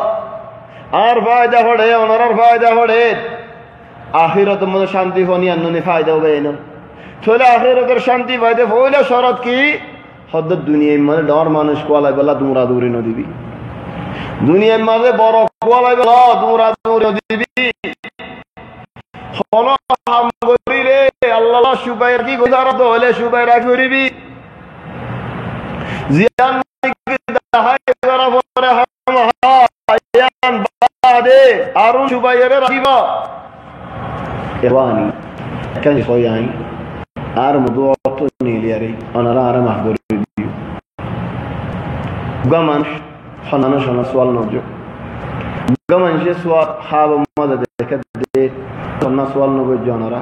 আর ফায়দা হড়ে ওনার ফায়দা হড়ে আখিরাতের মধ্যে শান্তি ফনি আননি ফায়দা হবে না চলে আখিরাতের শান্তি পাইতে হইলে শরত কি হদ দুনিয়ার মধ্যে ডর মানুষ কোয়ালাই বলা তোমরা দূরে ন দিবি দুনিয়ার মধ্যে বড় কোয়ালাই বলা তোমরা দূরে দিবি হলো হাম করিলে আল্লাহ সুবাইর কি গুজারত হলে সুবাইরা করিবি জিয়ান কি দাহাই করা পরে হাম হায়ান বাদে আরু সুবাইরে রাখিবা এবানি কেন সয়াই আর মদুয়াত নিলিয়ারে অনারা আর মাহবুর দিও গামান খানানো শোনা সওয়াল নজো গামান সে সওয়াল খাব মদদ দেখে দে শোনা সওয়াল নগো জনারা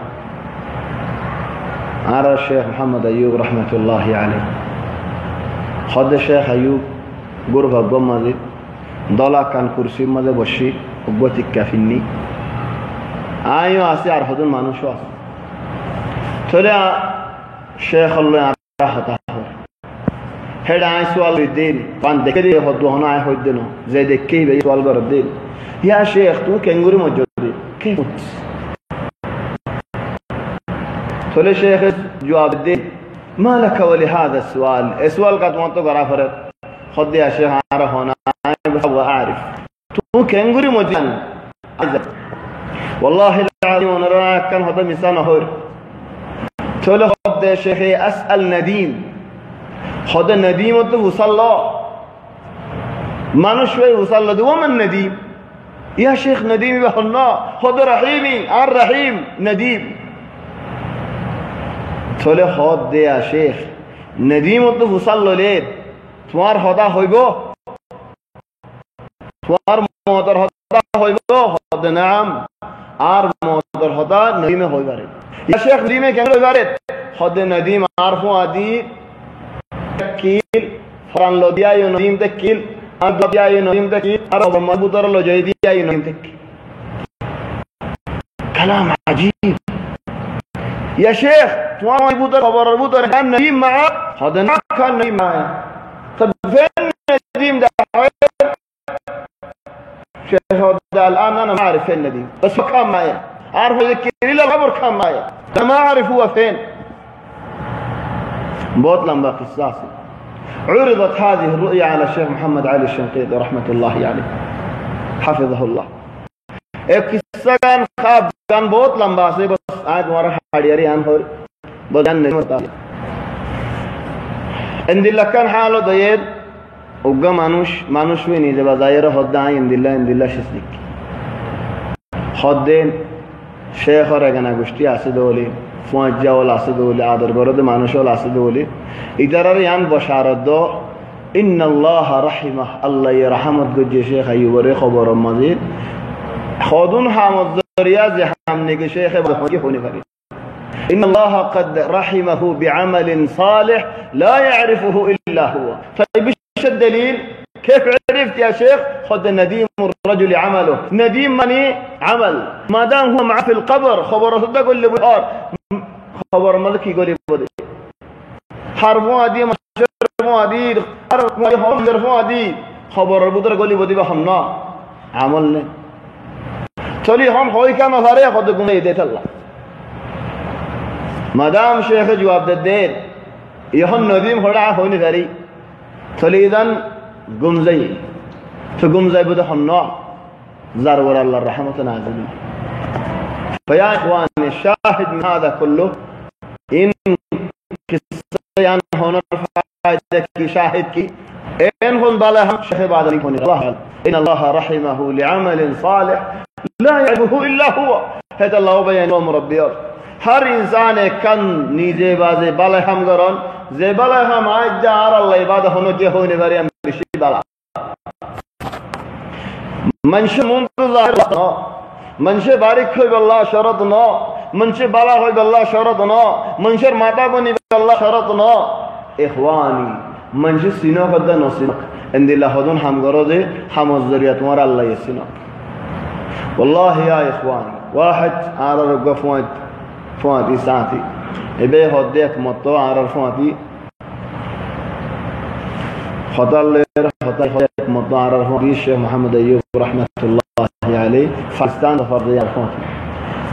আর শেখ মোহাম্মদ আইয়ুব রাহমাতুল্লাহি আলাইহি খদ শেখ আইয়ুব গুরবা গমাজি দলা কান কুরসির মধ্যে বসি উগতি কাফিনি আয়ও আছে আর হদন মানুষও আছে তোরা শেখ আল্লাহ রাহতা হেড আই সওয়াল দিন পান দেখে দিয়ে হদ হনা আই হদ দেন যে দেখে বে সওয়াল কর দিন ইয়া শেখ তুমি কেঙ্গুরি মজুদ কে थोले शेख जवाब दे ما لك ولهذا السؤال السؤال का तुम तो करा फरक खुद या शेख आरा होना वो आरिफ तू केंगुरी मुझन والله العظيم ونرى كان هذا مثال هور थोले खुद शेख أسأل نديم خد نديم तो وصلى মানুষ হয়ে وصلى ده ومن نديم يا شيخ نديم بحنا خد رحيمي الرحيم نديم थोले खुद दे या शेख نديم तो وصلى ले तुम्हार खुदा होइबो तुम्हार मोहतर खुदा होइबो खुद नाम आर मोहतर खुदा نديم होइबारे या शेख نديم के होइबारे खुद نديم आरफो आदि कील फरान लो दिया यो نديم ते कील अब दिया यो نديم ते कील और मजबूतर लो जय दिया यो نديم ते कलाम अजीब يا شيخ तुम्हारा मजबूतर खबर मजबूतर كان نديم معك هذا كان نديم معي طب فين نديم ده شيخ هذا الان انا ما اعرف فين نديم بس هو كان معي اعرف يذكرني له الخبر كان معي انا ما اعرف هو فين बहुत लंबा किस्सा है عرضت هذه الرؤيا على الشيخ محمد علي الشنقيطي رحمة الله عليه حفظه الله एक किस्सा कान खाब कान बहुत लंबा से बस आज हमारा हाड़ियारी आन हो बजान नहीं होता इंदिल्ला कान हालो दयेर उग्गा मानुष भी नहीं जब जायर होदा इंदिल्ला शिस्तिक होदेन शेख और एगना गुष्टी आसे दोली फुआजा वाला आसे दोली आदर करो तो मानुष वाला आसे दोली इधर यान बशारत दो इन्ना अल्लाह रहिमह अल्लाह ये रहमत गुज्जे शेख अयूबरे खबर मजीद خودون حامد ذریعہ زحامنے کے شیخ بہت ہونے والی ان اللہ قد رحمه بعمل صالح لا يعرفه الا هو طيب ايش الدليل كيف عرفت يا شيخ خد نديم الرجل عمله نديم مني عمل ما دام هو معه في القبر خبر صدق اللي بيقول خبر ملك يقول يبدي حرفوا دي مشرفوا دي حرفوا دي خبر بدر يقول يبدي بحنا عملنا चलिए हम होई क्या मसारे खुद गुमे दे अल्लाह मदाम शेख जवाब दे यह नदीम होड़ा होने करी चलिए इधन गुमज़ई तो गुमज़ई बुध हन्ना ज़रूर अल्लाह रहमत नाज़िल फया इख़वान शाहिद में हज़ा कुल्लु इन किस्सायान होना फ़ायदे की शाहिद की इन खुन बाला हम शेख बादली होने इन अल्लाह रहिमहु लिअमल सालिह لا يعرفه إلا هو هذا الله بيان ومربيات هر إنسان كان نيجي بازي بالا هم قران زي بالا هم عايد جار الله عبادة هنو جي هوني بريم بشي بالا منش منتظر منش بارك خوي بالله شرطنا منش بالا خوي بالله شرطنا منش ماتا بني بالله شرطنا إخواني منش سينو قد نصينك عند الله هدون هم قرده هم الزريات مر الله يسينك والله يا إخواني واحد عرر رقا فواتي ساعتي إبه هديك مطوع عرر فواتي خطر لير هديك مطوع عرر فواتي الشيخ محمد أيوب رحمة الله عليه فاستان فرضي فواتي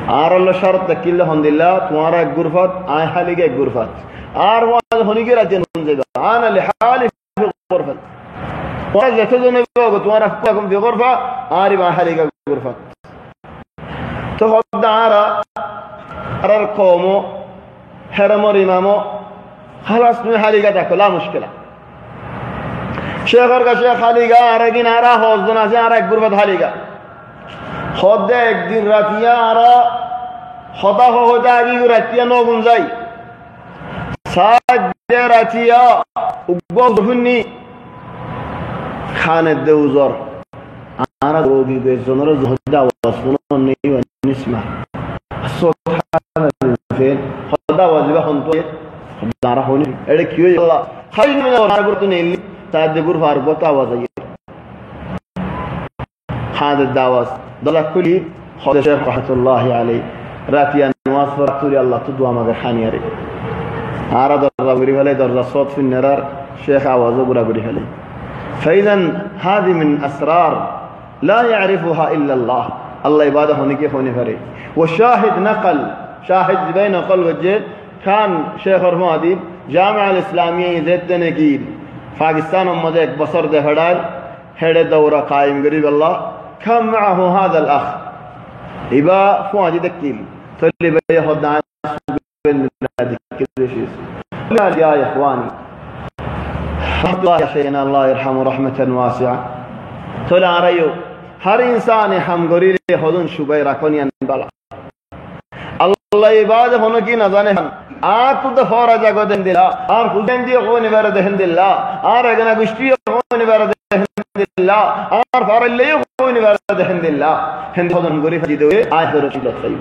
عرر لشرط تكيل هند الله تمارا غرفات آي حالي کے غرفات وان هوني کے راجن هنزيبا أنا لحالي في غرفة وانا زيتو نبوغ تمارا فكم في غرفة آري ما حالي کے غرفة تخد عرا القومو حرمو رمامو خلاص من حاليقة لا مشكلة شيخ ارقا شيخ حاليقة عراقين عرا خوزدنا سي عراق قربت حاليقة خود ایک دن راتیا عرا خدا خودا اگی راتیا نو گنزائی ساج دے راتیا اگو دفنی خانت دوزار عرا روگی گوی زنر زهده واسفنون نیو نسمع الصوت هذا فين خدا واجبه خنطوي خدا راهوني اڑے کیو اللہ خالی من اور گرت نیلی تاد گر فار بوتا وازی هذا الدواس ضل كل خدا شيخ رحمه الله عليه راتيا نواس فرتوري الله تدوا مگر خانياري عرض الرغري ولا در الصوت في النرار شيخ आवाज غرغري هلي فاذا هذه من اسرار لا يعرفها الا الله الله عباده होने के होने करे والشاهد نقل शाहिद जिबाई नकल वजे खान शेख और मुआदिब जामिया अल इस्लामिया देते ने की पाकिस्तान मजे एक बसर दे हड़ाल हेडे दौरा कायम गरीब अल्लाह كم معه هذا الأخ إبا فواجد الكيل فاللي بياخد ناس كل شيء يا إخواني الله يا شيخنا الله يرحمه رحمة واسعة تلا ريو هر إنسان هم غرير خدون شبه ركوني بلا الله عباد هنو کی نزانه هم تو دفارا جگو دن دلا خودن دی خونی بر دهن دلا اگنا گشتی خونی بر دهن دلا فارلی خونی بر دهن دلا هند خودن غريب جدوه آخر رسول الله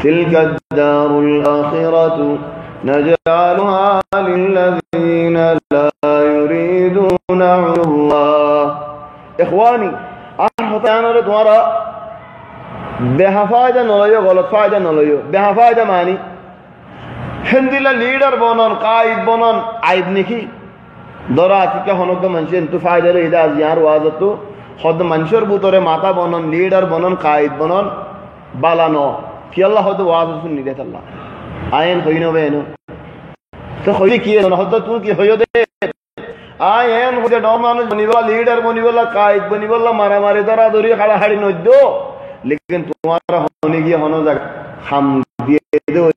تلك الدار الآخرة نجعلها للذين لا يريدون علوا إخواني أحطانا رتوارا बेहफायदा नलयो गलत फायदा नलयो बेहफायदा मानी हिंदिला लीडर बनन कायद बनन आइब निकी दराती का हनक मनसे तु फायदा रे इदा यार वाजतो खद मनशर बुतरे माता बनन लीडर बनन कायद बनन बालानो कि अल्लाह खद was soon they Allah ion होइनो बेनो तो होई की न हद तू की होयो दे आयन हो डो मानुष बनिबला लीडर बनिबला कायद बनिबला मारा मारे दरा दरी खड़ा हाड़ी नद्दो लेकिन तुम्हारा होने की होना जग हम दिए दो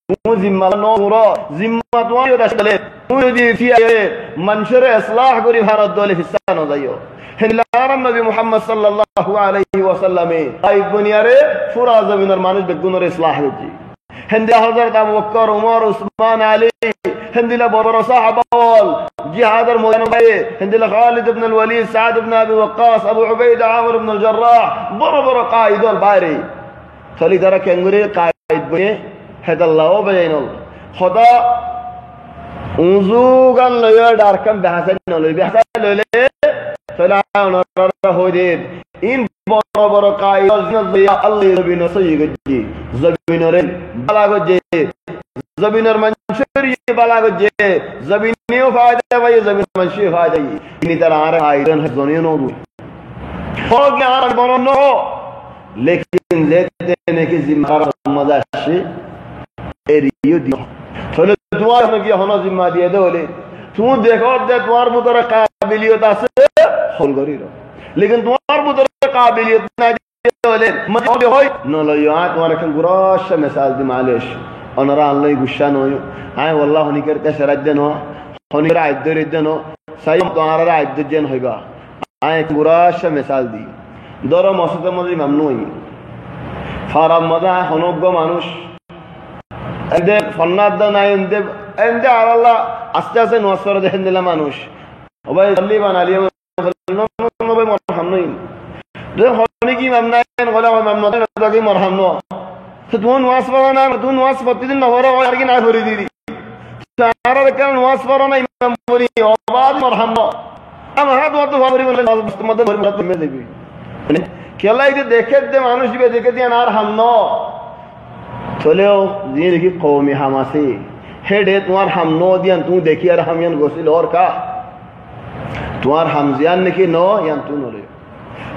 तू जिम्मा नो पूरा जिम्मा तुम्हारी होता चले तू यदि फिर मंशर इस्लाह करी भारत दोले हिस्सा न जाइयो हिंदुलारम नबी मोहम्मद सल्लल्लाहु अलैहि वसल्लम एक बुनियारे पूरा जमीन और मानुष बेगुनर इस्लाह होती हिंदी हज़रत अबू बकर उमर उस्मान अली हिंदीला बड़ा साहबा वाल जिहाद और मोहन भाई हिंदीला खालिद इब्न अल-वलीद साद इब्न अबी वक्कास अबू उबैदा आमिर इब्न अल-जर्राह बड़ा कायद और बारी चली तरह के अंगुरे कायद बने हेदल्लाह बजाइनल खुदा उज़ूगन लयो डारकम बहसन नलो बहसन लोले सलाम नर हो दे इन बड़ा कायद जिया अल्लाह जबीन सही गजी जबीन रे बाला गजे जबीन मंशूर ये बाला गजे जबीन ने फायदा भाई जबीन मंशूर फायदा ये इन तरह आ रहा आयरन है जोनियो नो हो ज्ञान बनो नो लेकिन लेते ने की जिम्मेदार मजाशी एरियो दियो चलो दुआ में की होना जिम्मा दिए दोले तू देखो दे तुम्हार मुतर काबिलियत আছে হল করি लेकिन तुम्हार मुतर काबिलियत ना दोले मत होय न लयो आ तुम्हारे के गुराश मिसाल दी मालिश अनरा अल्लाह गुस्सा नो आय वल्लाह हनी करते शरद नो हनी रात दो सही तुम्हारा रात जन होगा आय गुराश मिसाल दी दरो मसजिद मजी मामनू है फाराम मजा हनोग मानुष एंदे फन्नाद ना एंदे एंदे आल्लाह आस्ते आस्ते नसर देन दिला मानुष ओ भाई जल्दी बना लिया नो भाई मरहम नहीं दे हनी की मामना गला मामना तो की मरहम नो तो तू नवाज पढ़ना तू नवाज पढ़ती दिन न हो रहा यार की ना हो रही थी सारा रखना नवाज पढ़ना इमाम पूरी आवाज मरहम नो हम हाथ तो फावरी मदद में देवी केला इधर देखे दे मानुष भी देखे दिया नार हम नो चलो ये देखी कौमी हमासे हेडे तुम्हार हम नो दिया तू देखी यार हम यान गोसिल और का तुम्हार हम जियान ने की नो यान तू नो ले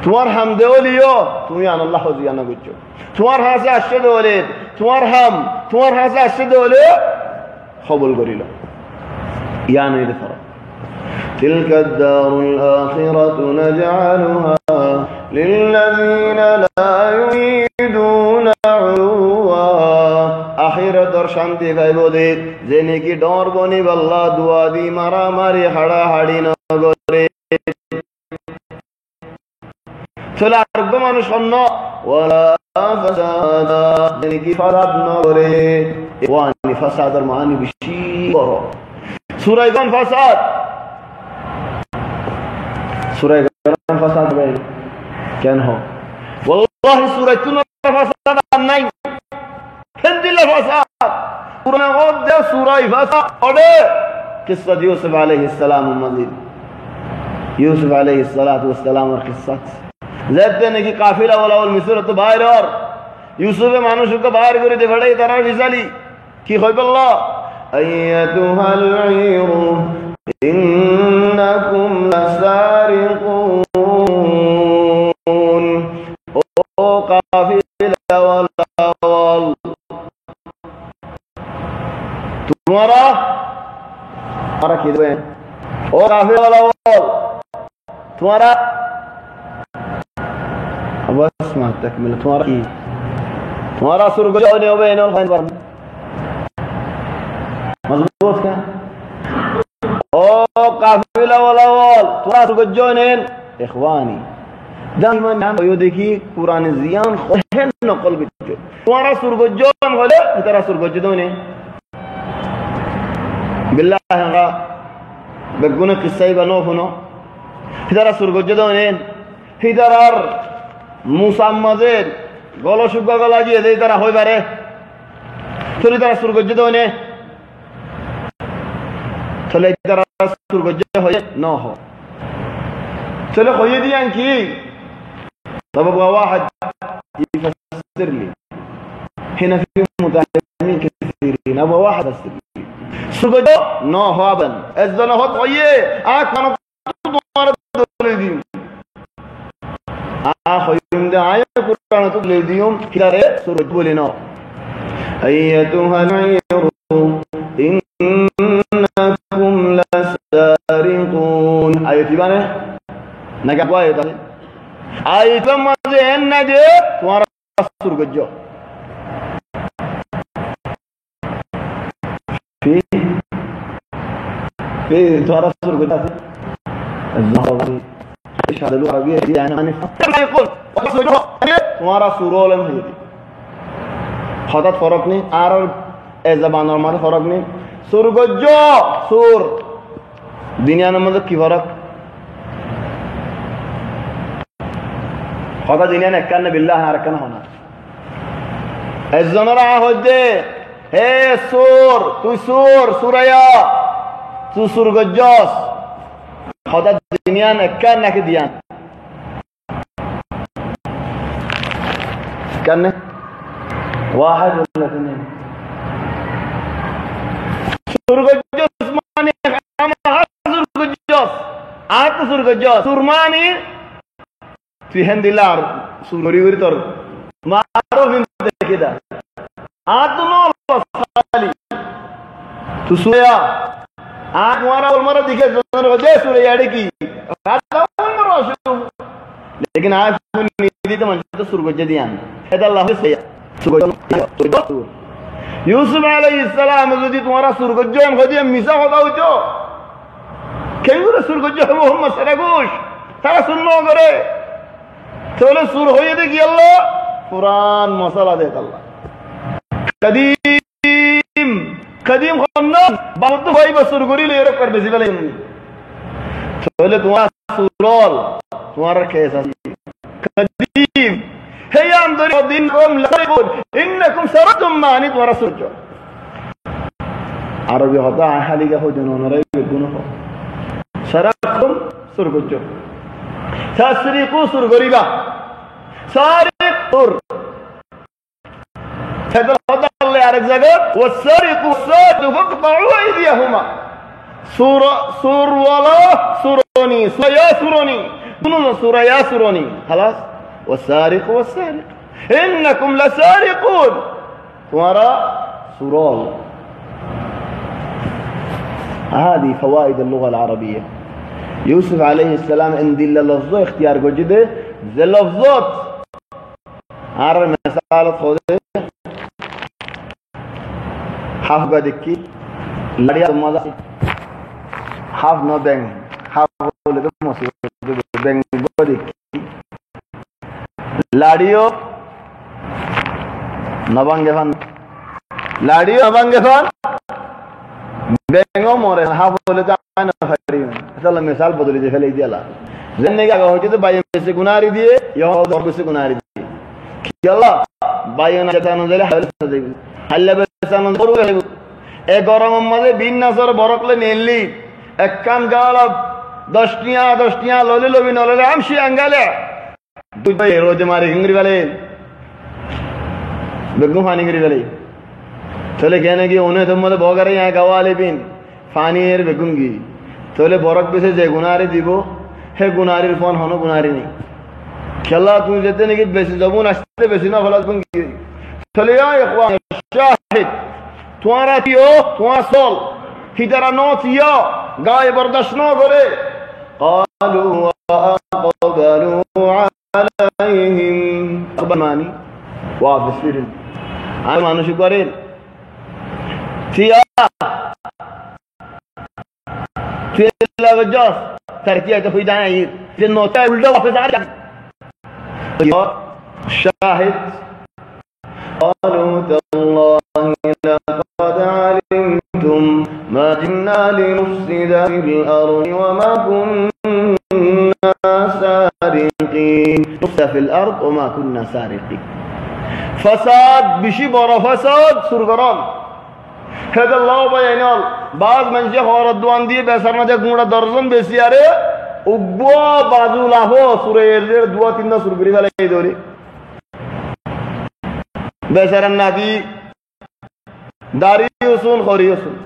तुम्हार हम दे लियो तू यान अल्लाह जियान गुच्चो तुम्हार हाथ से अशद ओले तुम्हार हाथ से अशद ओले कबूल करिलो यान ये फरक تلك الدار الآخرة نجعلها للذين لا يريدون علوا آخرت और शांति भाईबोदे जेने की डोर बनी बल्ला दुआ दी मारा मारी हड़ा हाड़ी न गोरे चला अर्ग मानुष अन्नो वाला फसादा जेने की फसाद न गोरे वानी फसाद और मानी बिशी करो सूरह कौन फसाद सूरह गरम फसाद भाई क्या हो वल्लाह सूरह तुन फसाद नहीं हिंदिला फसाद पूरा गोद दे सूरह फसाद और किस्सा यूसुफ अलैहिस्सलाम मजीद यूसुफ अलैहिस्सलाम और किस्सा ज़ैद ने की काफिला वाला और मिस्र तो बाहर और यूसुफ मानुष को बाहर करे दे बड़े तरह विजाली की खैबल्ला अयतुहल ईरु इन्नकुम लसारिकून ओ काफिला वाला तुम्हारा तुम्हारा की दें ओ काफिर वाला बोल तुम्हारा बस मत तकमिल तुम्हारा की तुम्हारा सुर्ग जो नहीं होवे इन्होंने फाइन पर मजबूत क्या ओ काफिर वाला बोल तुम्हारा सुर्ग जो नहीं इखवानी दाइमा नाम यो देखी कुरान जियान खोहन नकल बिचो तुम्हारा सुर्ग जो होले तेरा सुर्ग जो नहीं बिल्लाह हंगा बेगुना किस्सा ही बनो फनो हिदारा सुरगोज्जदो ने हिदारार मूसा मजेद गलो शुगा गला जी दे तारा होय बारे थोड़ी तारा सुरगोज्जदो ने चले तारा सुरगोज्जदो होय न हो चलो होय दियां की तब वाحد يفسر لي هنا في متعلمين كثيرين ابو واحد يفسر لي सुगजो न होबन एजन होत होये आ खाना तुम्हारा ले दियो आ होयम दे आया कुरान तो ले दियो किरारे सूरज बोले न अयतुहा अलयरु इन्नकुम लसारिqun आयती माने नगा को आयत आयत मजे न दे तुम्हारा सुरगजो في ترى سر قداسي الزهري ايش هذا اللغه العربيه دي يعني يقول तुम्हारा सुरोलम है हदत फरक नहीं आर ए जबान और माने फरक नहीं सुरगज्जो सुर दुनिया में मतलब की फरक हदत दुनिया ने कन्न बिल्लाह हरकन होना एजनरा हो दे हे सुर तू सुर सुरया तू सुरगज्जोस خدا دنیا كان ديان كان واحد ولا اثنين سرگجوس ماني اما سرگجوس آت سرگجوس سرماني في هند الله سوري ورتور معروف كده آت نو صالي تسويا آت مارا والمرة दिखे जोनर वजह सूर्य याड़ी की रात उम्र रोशु लेकिन आज मन नीति तो मंच तो सुरगज दियान है तो अल्लाह से सुरगज यूसुफ अलैहिस्सलाम यदि तुम्हारा सुरगज हम खदी मिसा होता हो जो केंगुर सुरगज मोहम्मद सरगोश तारा सुननो करे चलो सुर होए दे कि अल्लाह कुरान मसला दे अल्लाह कदीम खन्नान बहुत भाई बसुरगुरी ले रख कर बेसी वाले चले तुम्हारा सुरोल तुम्हारा कैसा कदीम है याम दरी दिन कम लकून इन्नकुम सरतुम मानी तुम्हारा सुरजो अरबी होता है हाली का हो जनों रही गुनो हो सरतुम सुरगुजो सासरीकु सुरगुरीबा सारिक सुर هذا هذا الله على الزجاج والسارق والسارق فاقطعوا أيديهما سور ولا سوروني سوريا سوروني دونو سوريا سوروني خلاص والسارق والسارق إنكم لسارقون وراء سورال هذه فوائد اللغة العربية يوسف عليه السلام إن دل لفظه اختيار جديد ذي لفظات عرب مسألة خوده हाफ का देखी लड़िया मजा हाफ न बैंग हाफ बोले तो मौसी बैंग को देखी लाड़ियो नबांगे फन लाड़ियो नबांगे फन बैंगो मोरे हाफ बोले तो आना फरी चलो मिसाल बदली दे फैले दिया ला जन्ने क्या होती तो बाई में से गुनारी दिए या और से गुनारी दिए क्या बाई ना जाता न जले हल से दे हल्ले ए गरम मजे बिन नजर बरकले नेली एक्कान गाला दशटिया लोले लोबी नोले आमशी अंगाले दुई रोज मारे हिंगरी वाले बेगम फानी गिरी वाले चले कहने की उन्हें तुम मत भोग रहे यहाँ गवाले बिन फानी एर बेगुंगी चले बरक पे से जे गुनारी दीबो है गुनारी फोन होनो गुनारी नहीं चला तू जेते नहीं कि बेसी जबून आस्ते बेसी ना फलास बंगी चले या इख्वान शाहिद তোমারা তিও তোমার চল হিতারা ন তিও গায়ে বরদাস্ত ন করে قالوا وأقبلوا عليهم أقبلاني وافسرين আমি মানুষ করেন থিয়া থিয়া বজস تركيا تفيد عن لأنه تقول له في ذلك شاهد قالوا تالله لقد علمتم ما جئنا لنفسد في الأرض وما كنا سارقين نفسد في الأرض وما كنا سارقين فساد بشي برا فساد سرغران هذا الله بينال بعض من شيخ وردوان دي بسرنا جا گوڑا درزن بسیاره اگبوا بازو لاهو سوره ارجر دوا تینا سرگری والا دوری بسرن نادي داري يوسون خوري يوسون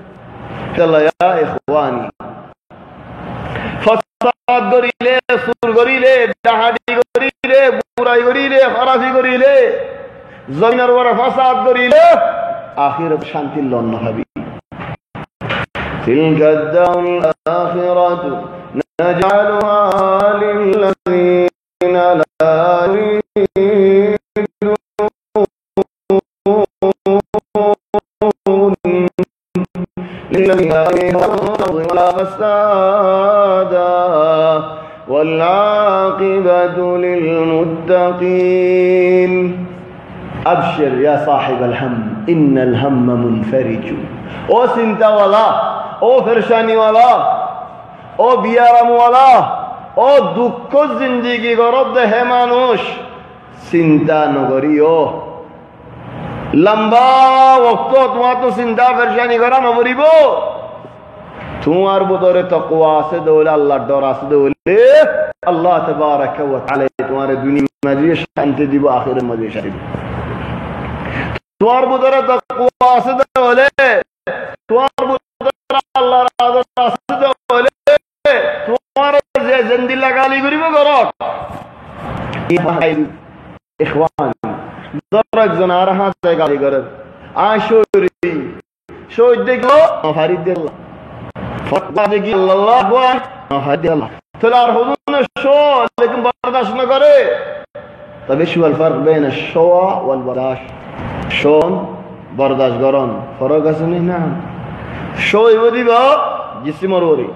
الله يا إخواني فساد گریله سور گریله دهادی گریله برائی گریله خرافی گریله زمینر ور فساد گریله آخرت شانتی لون نهبی تلك الدار الآخرة نجعلها للذين لا يريدون للذين ولا فسادا والعاقبة للمتقين أبشر يا صاحب الهم إن الهم منفرج او سنتا والا او فرشانی والا او بیارم والا او দুঃখ জিন্দেগি গরব দেহে মানুষ চিন্তা নগরিও লম্বা ওয়াক্ত তোমার তো চিন্তা ফেরশানি করা নবরিব তোমার ভিতরে তাকওয়া আছে দৌলে আল্লাহর ডর আছে দৌলে আল্লাহ তাবারক ওয়া তাআলা তোমার দুনিয়া মাঝে শান্তি দিব আখিরাত মাঝে শান্তি দিব তোমার ভিতরে তাকওয়া আছে দৌলে তোমার ভিতরে আল্লাহর আযাব আছে দৌলে তোমার যে জিন্দি লাগালি করিব ঘরত ইখওয়ান দরক জনার হাত গালি করে আশরি শোজ দেখো ফারিদ আল্লাহ ফতবা দেখি আল্লাহ আকবার ফারিদ আল্লাহ তোলার হুজুর শো লেকিন বরদাশত না করে তবে শু আল ফারক বাইন আশ-শাওয়া ওয়াল বরদাশ শোন বরদাশত করন ফরক আছে না শো ইবদিব জিসমর ওরে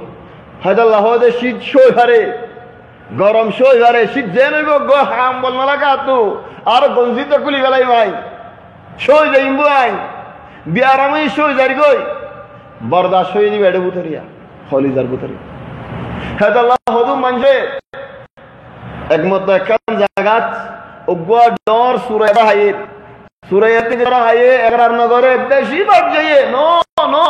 হাদাল্লাহ দে শীত শো হারে গরম শো হারে শীত জেনে গো হাম বল না লাগা তো আর গঞ্জি তো কুলি গলাই ভাই শো যাইম ভাই বিয়ারামে শো জারি গই বরদাশত হই দিবে এডে বুতরিয়া খলিজার বুতরি হাদাল্লাহ হদু মানজে একমত একখান জায়গাত উগবা ডর সূরা হাইয়ে সূরা ইয়াতে যারা হাইয়ে একরার নগরে বেশি বাদ যাইয়ে নো নো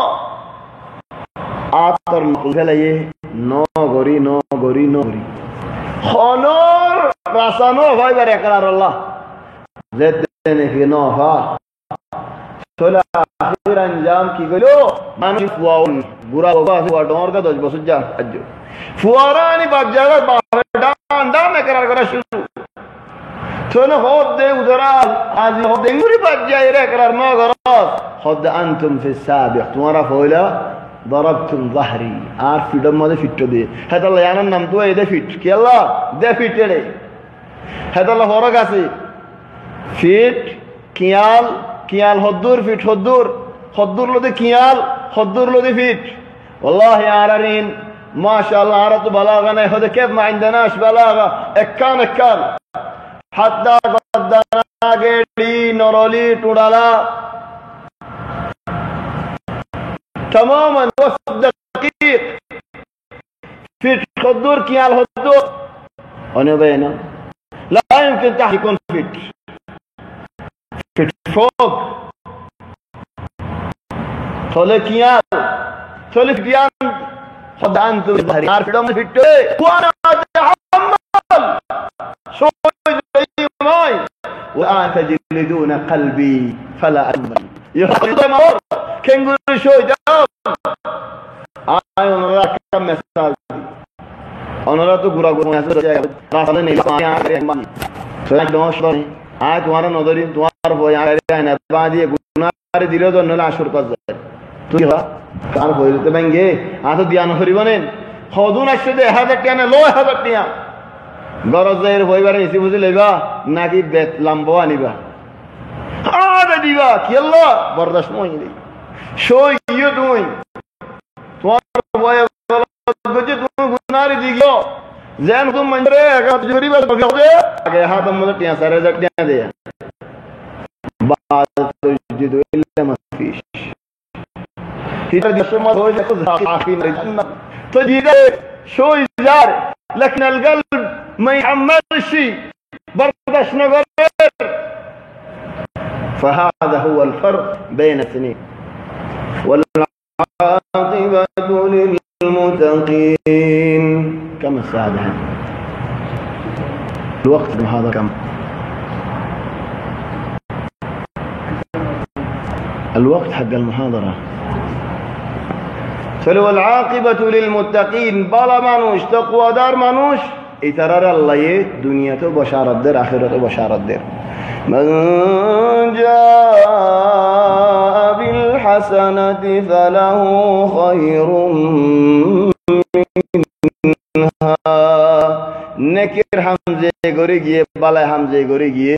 আতর নগলায়ে নো গরি নো গরি নো গরি খনর রাসানো হয় বারে একরার আল্লাহ যেতে নেকি নো হা তোলা আখির আঞ্জাম কি গলো মানুষ ফুয়াউন বুড়া বাবা ফুয়া ডর কা 10 বছর যা আজ ফুয়ারানি বাদ জায়গা ডান ডান একরার করা শুরু তোলা হদ দে উদরা আজ হদ দেঙ্গুরি বাদ যায় রে একরার নো গরত হদ আনতুম ফি সাবিক তোমারা ফয়লা ضربتم ظهري আর ফিডম মধ্যে ফিট দিয়ে হেদাল্লাহ জানার নাম তো এই দে ফিট কি আল্লাহ দে ফিট রে হেদাল্লাহ ফরক আছে ফিট কিয়াল কিয়াল হদ্দুর ফিট হদ্দুর হদ্দুর লদে কিয়াল হদ্দুর লদে ফিট والله يا عارين ما شاء الله عرض بلاغه نه هذا كيف ما عندناش بلاغه اكان حتى قدنا گڑی نورلی ٹوڑالا تماما وسط دقيق في خدور كيال خدور هنا بينا لا يمكن تحت يكون فيت فوق طول كيال طول كيال خد عنده ظهري عارف لو ما فيت وانا اتحمل شو زي ماي والان تجلدون قلبي فلا امل يخرج مور كنقول شو جاوب ওনারা একটা মেসেজ ওনারা তো ঘুরা ঘুরা মেসেজ রাস্তা নেই তোমার নজরে তোমার বই আয়না বা দিয়ে গুনারে দিলেও তো নলে আসর কাজ যায় তুই আর হইতে ভাঙ্গে আত দিয়ান করিবনেন হদুন আসছে 1000 টাকা না 1000 টাকা গরজের হইবারে এসে বুঝে লইবা নাকি বেত লাম্বো আনিবা আরে দিবা কি আল্লাহ বরদাস্ত মই সই ইয়ে তুমি তোমার বয় গজে তুমি গুনারে দিগো যেন তুমি মন্দিরে একা জরিবা হবে আগে হাত মধ্যে 4000 টাকা দেয়া بعد تجد إلا ما فيش هي الشمال هو عارفين الجنة تجد شو يزار لكن القلب ما يحمل شيء بردش نقر فهذا هو الفرق بين الاثنين والعاقبة للمتقين كم الساعة الوقت هذا كم الوقت حق المحاضرة فلو العاقبة للمتقين بلا مانوش تقوى دار مانوش اترار الله دنيته بشارت در آخرته بشارت در من جاء بالحسنة فله خير منها نكر حمزة غريغي بلا حمزة غريغي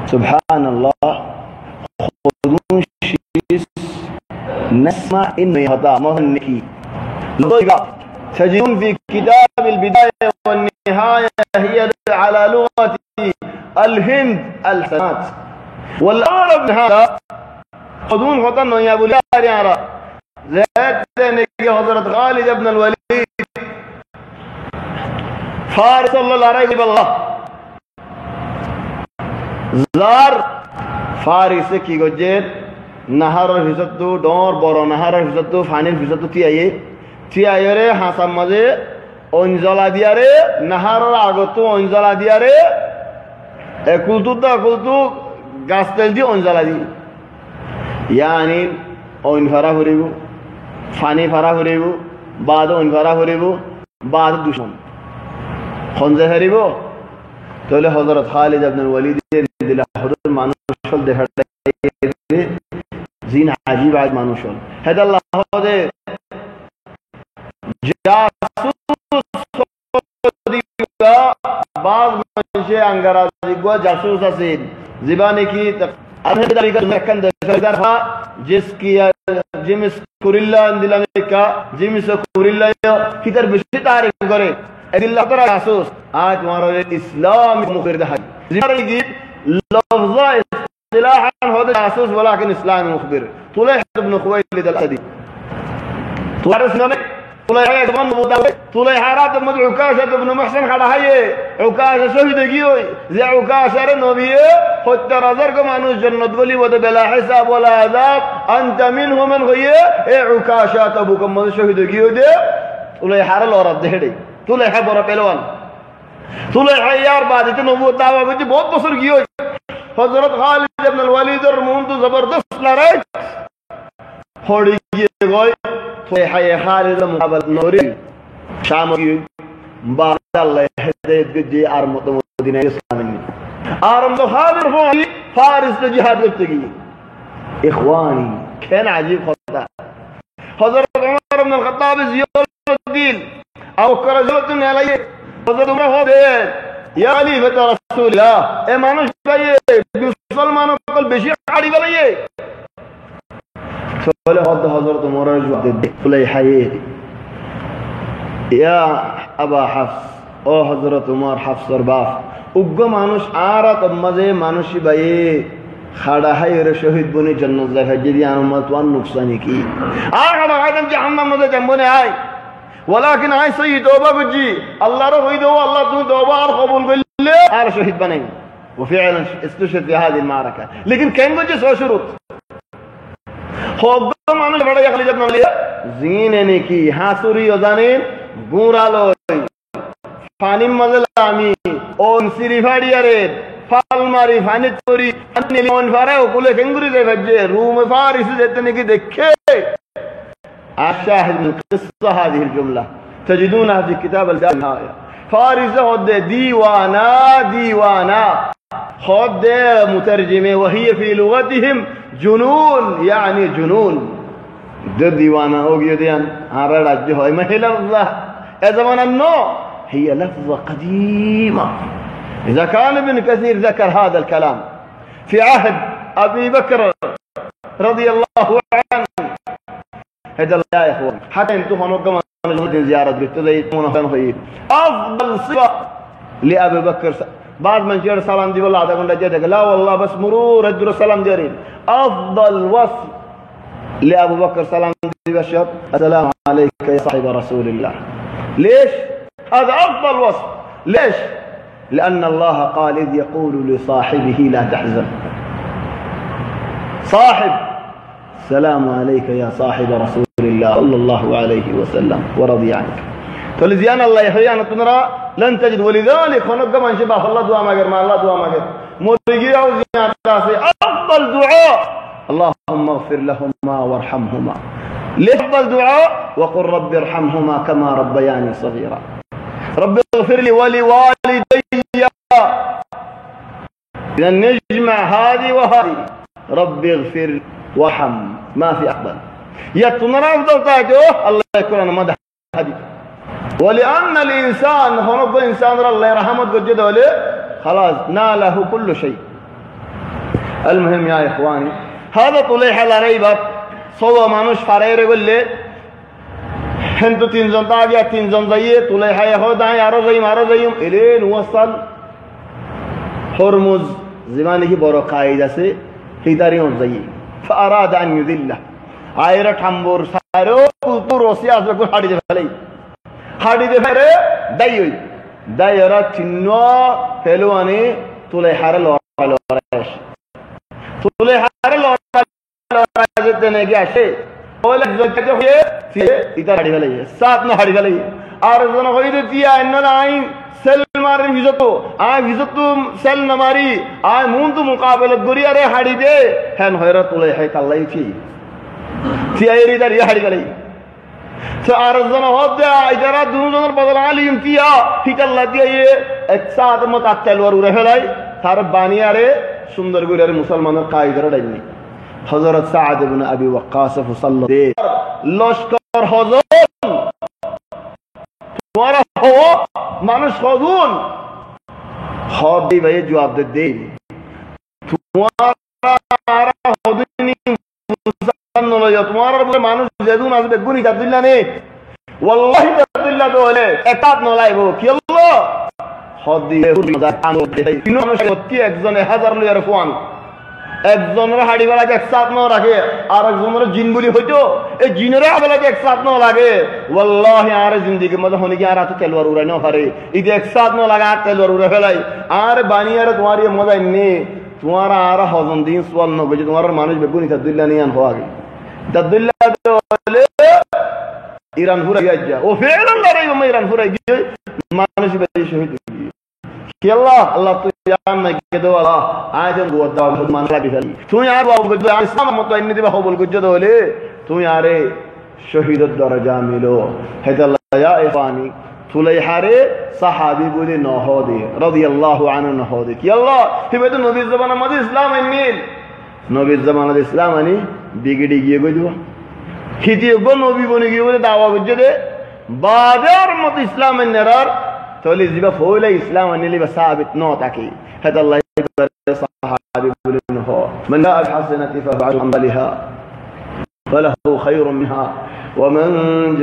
سبحان الله خذون شيس نسمع إنه يهضع مهنكي لضيقة تجدون في كتاب البداية والنهاية هي على لغة الهند الحسنات والأعرب من هذا خذون خطن يا أبو لار يا رب زاد نجي حضرة خالد بن الوليد فارس الله عليه بالله زار فارس کی گجر নাহারের ভিতর ডর বড় নাহারের ভিতর ফানির ভিতর তিয়ায়ে রে হাসাম মাঝে অঞ্জলা দিয়ারে নাহারের আগত অঞ্জলা দিয়ারে একুলতু গাছ তেল দিয়ে অঞ্জলা দি ইয়ানি অইন ফারা হরিব ফানি ফারা হরিব বাদ অইন ফারা হরিব বাদ দুশমন খঞ্জে হারিব তাহলে হযরত খালিদ ইবনে ওয়ালিদ দিলা হযরত মানুষ দেখা জিন আজীব আজ মানুষ হেদ আল্লাহ দে জাসুস দিগা বাজ মানুষে আঙ্গারা দিগা জাসুস আছে জীবানে কি আরহে দারিকা মেকান দেফাদার হা জিসকি জিমিস কুরিল্লা দিলামিকা জিমিস কুরিল্লা কিতার বেশি তারিখ করে এদিল্লাহ তাআলা জাসুস আজ তোমার ইসলাম মুখের দেখা জীবানে কি লফজা اصطلاحا هو جاسوس ولكن اسلامي مخبر طليح بن خويلد الاسدي تعرف نمي طليح بن مداوي طليح راد بن عكاشة بن محسن خدا هي عكاشة شهيد گيوي زي عكاشة النبي خد رزق مانوس جنت ولي ود بلا حساب ولا عذاب انت منهم من هي عكاشة ابو كم شهيد گيو دي طليح ر لورد دهدي طليح بر پهلوان طليح यार بعد نبوت दावा में बहुत बसर गयो हजरत खालिद इब्न वलीद मुंद जबरदस्त लड़ाई होड़ी गई तो है खालिद मुकाबल नूरी शाम की बाद अल्लाह हिदायत के आर मदीना इस्लाम आरम तो खालिद हो फारिस ने जिहाद करते की इखवानी كان عجيب خطا हजरत उमर इब्न الخطاب जियाउद्दीन او करजतन عليه हजरत उमर हो गए या खलीफत रसूल अल्लाह ए मानुष भाई मुसलमानों को बेशी गाड़ी गलइए बोले हजरत उमर जवाब दे फुलैहाए या अबा हफ्स ओ हजरत उमर हफ्स और बाप उग्गो मानुष आरा तब मजे मानुषी भाई खड़ा है रे शहीद बने जन्नत जाए जदी अनमत वन नुकसानी की आ खड़ा आदम जहन्नम में जंबने आए ولكن आय सही तौबा गुजी अल्लाह रो होई दो अल्लाह तू तौबा और कबूल कर ले और शहीद बनेंगे وفعلا استشهد في هذه المعركه लेकिन كان गुजी सो शुरुत होगो मानुष बड़ा खालिद इब्न वलीद जीने ने की हासुरी ओजानेन गुरालो फानी मजलामी ओन सिरिफाड़ी अरे फालमारी फानी चोरी अन्य लियोन फारे ओकुले केंगुरी दे भजे रूम फारिस देतने की देखे الشاهد من قصة هذه الجملة تجدونها في كتاب البداية فارس هود ديوانا خد مترجمه وهي في لغتهم جنون يعني جنون دو ديوانا هو جديان هذا رجه ما هي لفظة زمان النوع هي لفظة قديمة. إذا كان ابن كثير ذكر هذا الكلام في عهد أبي بكر رضي الله عنه هذا لا يا إخوان حتى انتم هنوكم زيارة بيت أفضل صفة لأبي بكر بعد من جير سلام دي والله هذا كنا جدك لا والله بس مرور الدر سلام جرين أفضل وصف لأبو بكر سلام دي بشر السلام عليك يا صاحب رسول الله. ليش هذا أفضل وصف؟ ليش؟ لأن الله قال إذ يقول لصاحبه لا تحزن صاحب السلام عليك يا صاحب رسول الله صلى الله عليه وسلم ورضي عنك. فلزيان الله يحيانا تنرى لن تجد ولذلك هناك من شبه الله دعا مغير ما الله دعا مغير مرقية وزيادة أفضل دعاء اللهم اغفر لهما وارحمهما. لأفضل دعاء وقل رب ارحمهما كما ربياني صغيرا. رب اغفر لي ولوالدي. إذا نجمع هذه وهذه رب اغفر وارحم ما في أفضل. يتنرى أفضل تاجه الله يكون أنا مدح هذه. ولأن الإنسان هناك إنسان الله يرحمه قد له خلاص ناله كل شيء. المهم يا إخواني هذا طليح لا ريب صوى مانوش فرير يقول لي هندو تنزل تاجي تنزل زيه طليح يهود يا رزيم إلين وصل هرمز زمانه برو قاعدة سے هداريون زيه فأراد أن يذله عيرت حمبور سارو كتور وسياس بكون حديث فلي حديث فلي دايوي دايرة تنوى فلواني طليحار لورش طليحار لورش دنے گیا شيء ولا جو ہے ادھر حدیث فلي ساتھ نو حدیث فلي ارزنا ہوئی دیا ان العين سل ماري ويزتو ويزتو سل نماري موند مقابله غري ارے حدیث ہن حیرت طليحه الله تي ايري در يا حديث فلي فأرزنا هذا إجارة دونو بدل عالم فيها في الله ديه اقتصاد متأكل ورورة هلاي ثار بانية ره سندر غير مسلمان القائد ردني حضرت سعد بن أبي وقاص فصلى ده لشکر حضور تمہارا ہو مانوش خودون خودی بھائی جواب دے تمہارا خودنی تمہارا مانوش زیدون از بگونی عبداللہ نے والله عبداللہ دوله اطاعت نوলাই بو কি আল্লাহ خودی তিন মানুষ প্রতি একজনে হাজার লইয়া রাখুন একজনের হাড়ি বেলাকে একসাথ না রাখে আর একজনের জিন বলি হইতো এই জিনের বেলাকে একসাথ না লাগে والله আর জিন্দেগি মধ্যে হনি কি আর আত তেলওয়ার উড়াই না পারে এই একসাথ না লাগা আর তেলওয়ার উড়াই ফেলাই আর বানিয়ার তোমার এই মজা নে तुम्हारा आरा हजन दिन सवाल न बजे तुम्हारा मानुष बेगुनी तब्दीला नहीं हो आगे तब्दीला वाले ईरान पूरा गया ओ फिर अल्लाह रे मैं ईरान पूरा गया मानुष बेजे शहीद कि अल्लाह तो यार मैं के दो अल्लाह आज हम दुआ दा मान ला बिफल तू यार बाबू को इस्लाम मत इन दिबा हो बोल को जदो ले तू यारे शहीद दर्जा मिलो है अल्लाह या इफानी तुलैहारे सहाबी बोले नहदे रदियल्लाहु अन्हु नहदे कि अल्लाह तिबे तो नबी जमाना मदे इस्लाम अन्नील नबी जमाना इस्लाम अनि बिगड़ी गिए गयो हिती गो नबी बने गिए बोले दावा गजे दे बादर मत इस्लाम अन्नरार तोली जिबा फोले इस्लाम अन्नील बसाबित नो ताकि हद अल्लाह सहाबी बोले नहो मन ला الحسنه فبعد عملها فله خير منها ومن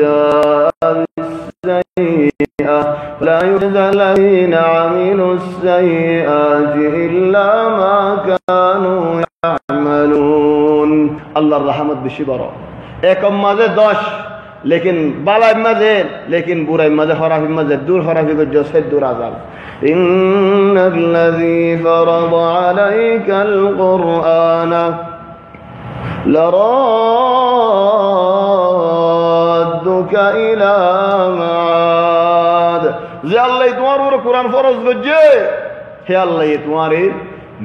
جاء بالسيئة لا يجزى الذين عملوا السيئات إلا ما كانوا يعملون الله الرحمة بشبرة एकम मजे दोष लेकिन बाला मजे लेकिन बुरा मजे खराब मजे दूर खराब को जो से दूर आजाल इन्नल्लज़ी फरद अलैकल कुरआन لرادك إلى معاد যে আল্লাহ তোমার উপর কোরআন ফরজ করেছে হে আল্লাহ তোমারে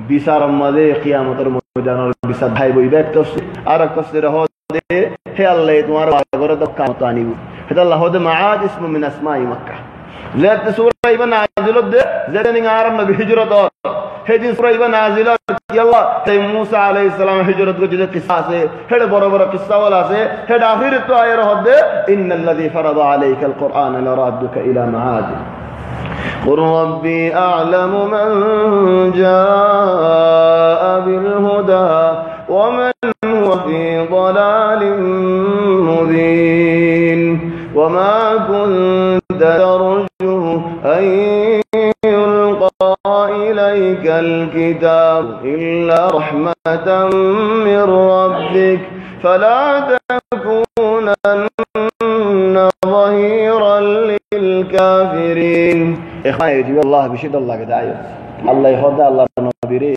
বিচার মাঝে কিয়ামতের ময়দানের বিচার ভাই বই ব্যক্ত আর এক তফসিরে হদে হে আল্লাহ তোমার ঘরে দক্কা মত আনিব হে আল্লাহ হদে মাআদ ইসমু মিন আসমাই মক্কা زاد سورة إبن نازل ده زاد نعارم نبي هجرة هذه سورة إبن نازل يلا موسى عليه السلام هجرة کو جدت قصة سے هذا بڑا بڑا قصة والا سے هذا آخر تو آية رهد إن الذي فرض عليك القرآن لرادك إلى معاد قل ربي أعلم من جاء بالهدى ومن هو في ضلال مبين وما كنت ترجو أن يلقى إليك الكتاب إلا رحمة من ربك فلا تكونن ظهيرا للكافرين إخواني يجب الله بشد الله قدعيه الله يخدع الله نبيرين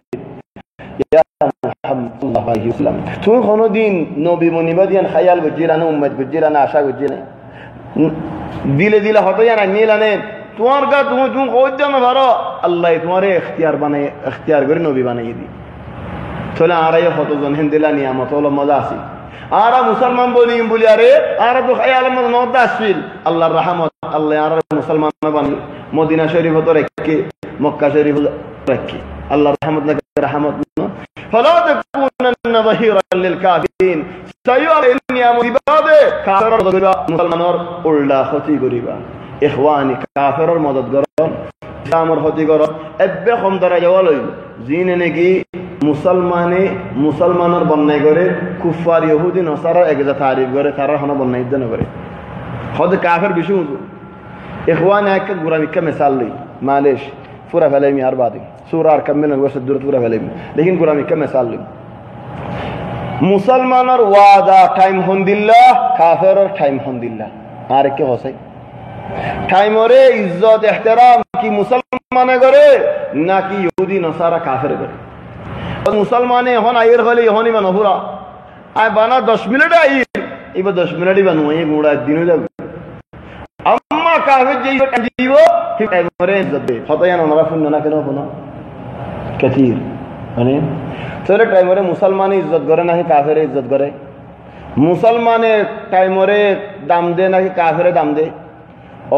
يا محمد صلى الله عليه وسلم تون خونو دين نبي منبدين خيال بجيران أمت بجيران عشاق بجيران দিলে দিলে হতো জানা নিলা নেন তোমার গা তুমি তুমি কইতে না পারো আল্লাহ তোমারে ইখতিয়ার বানাই ইখতিয়ার করে নবী বানাই দি তাহলে আরাই কতজন হিন্দিলা নিয়ামত হলো মজা আছে আরা মুসলমান বলি আরে আরা তো খায়ালের মধ্যে নদ আসছিল আল্লাহর রহমত আল্লাহ আরা মুসলমান বানি মদিনা শরীফ তো রেখে মক্কা শরীফ রেখে আল্লাহর রহমত না রহমত না فلا تكونن ظهيرا للكافرين سيؤمن النعم عباده كافر مسلمانর উল্টা ক্ষতি করিবা ইখওয়ানি কাফেরর মদদ করো ইসলামের ক্ষতি করো এবে কম দ্বারা যাওয়া লই জিনে নাকি মুসলমানের বন্যায় করে কুফার ইহুদি নসারা একজা তারিফ করে তারা হন বন্যায় দেন করে হদ কাফের বিশু ইখওয়ানি এক গুরামিকা মিসাল লই মালেশ पूरा फैले में हर बात है सूरा और कम में वैसे दूर पूरा फैले में लेकिन कुरान में मिसाल ली मुसलमान और वादा टाइम हुंदिल्ला काफिर और टाइम हुंदिल्ला आरे क्या हो सही टाइम और इज्जत एहतराम की मुसलमान करे ना कि यहूदी नसारा काफिर करे और मुसलमान होन आयर खले होनी में नहुरा आए बना 10 मिनट आई इबे 10 मिनट ही बनवाए गुड़ा दिन जब अम्मा काफिर जई जीवो ঠিক টাইমরে ইজ্জত দে হতায়ান ওনারা শুন না কেন কোন কাথির মানে তাহলে টাইমরে মুসলমানে ইজ্জত করে নাকি কাফেরে ইজ্জত করে মুসলমানে টাইমরে দাম দে নাকি কাফেরে দাম দে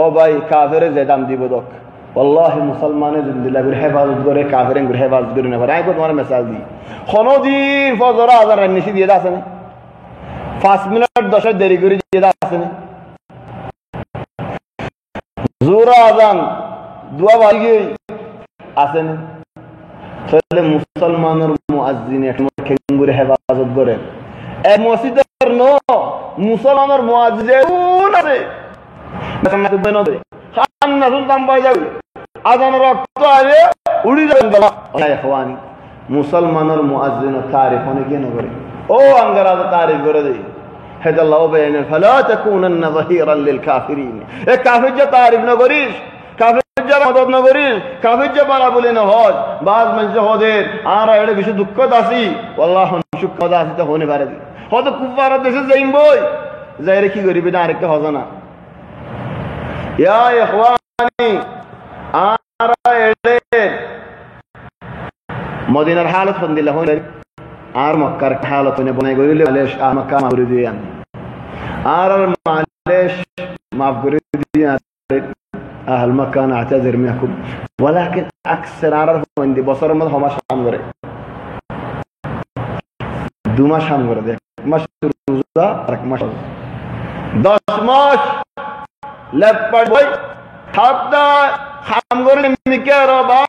ও ভাই কাফেরে যে দাম দিব দক wallahi মুসলমানে জিন্দিলা বির হেফাজত করে কাফেরে বির হেফাজত করে না ভাই কো তোমার মেসেজ দি খনদিন ফজর আজান নিশি দিয়ে আছে না 5 মিনিট 10 দেরি করে দিয়ে আছে না জোরা আজান দোয়া বাড়িয়ে আসেন তাহলে মুসলমানের মুয়াজ্জিন একমত খেঙ্গুরে হেফাজত করে এই মসজিদের ন মুসলমানের মুয়াজ্জিন আছে না বেনদে খান না সুলতান ভাই যাবে আজান রক্ত আরে উড়ি যাবে না ইখওয়ানি মুসলমানের মুয়াজ্জিন তারিফ অনেক কেন করে ও আঙ্গারা তারিফ করে দেই هذا الله بين فلا تكونن ظهيرا للكافرين الكافر جا تعرف نغريش كافر جا مدد نغريش كافر جا بلا بولين هوج بعض منش هودر آرا এড়ে কিছু দুঃখ দাসি والله সুখ দাসি তো হনে পারে হয়তো কুফার দেশে যাইম বই যাইরে কি করিবে না আরেকটা হবে না ইয়া ইখওয়ানি আরা এড়ে মদিনার হালত ফন্দিল্লাহ হনে আর মক্কার হালত নে বনাই গইলে মালেশ আর মক্কা মাফ দিয়ান আর মালেশ মাফ করে দিয়ান আহল মক্কা না'তাযির মিনকুম ولكن اكثر আর হন্দি বছরের মধ্যে হমা শাম করে দুমা শাম করে দেখ মাস রোজা আর এক মাস 10 মাস লেপড় বই হাদা খাম করে মিকের বা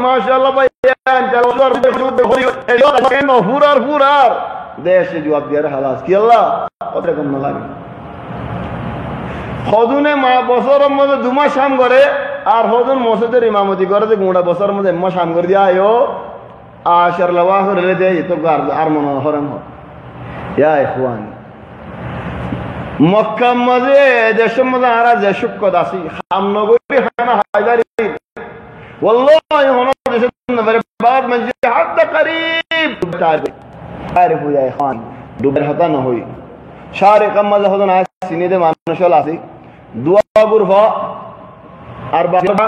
মাশাআল্লাহ ভাইয়ান চলর দেখো ফুরার দেশে জবাব দিয়ে হালাস কি আল্লাহ কত কম না লাগে হদুনে মা বছরের মধ্যে দুমা শাম করে আর হদুন মসজিদের ইমামতি করে যে গোটা বছরের মধ্যে মা শাম করে দিয়া আয়ো আশর লওয়া করে দেই তো আর মন হরম ইয়া ইখওয়ান মক্কা মধ্যে দেশের মধ্যে আর যে শুক্ক দাসি খাম নগরী হানা হাজারি والله هنا بعد من حتى قريب تعرفوا يا اخوان دوبر হতা না হই শারে কামাল হদন আজ সিনেতে মানুষ আছে দোয়া গুরফা আর বাবা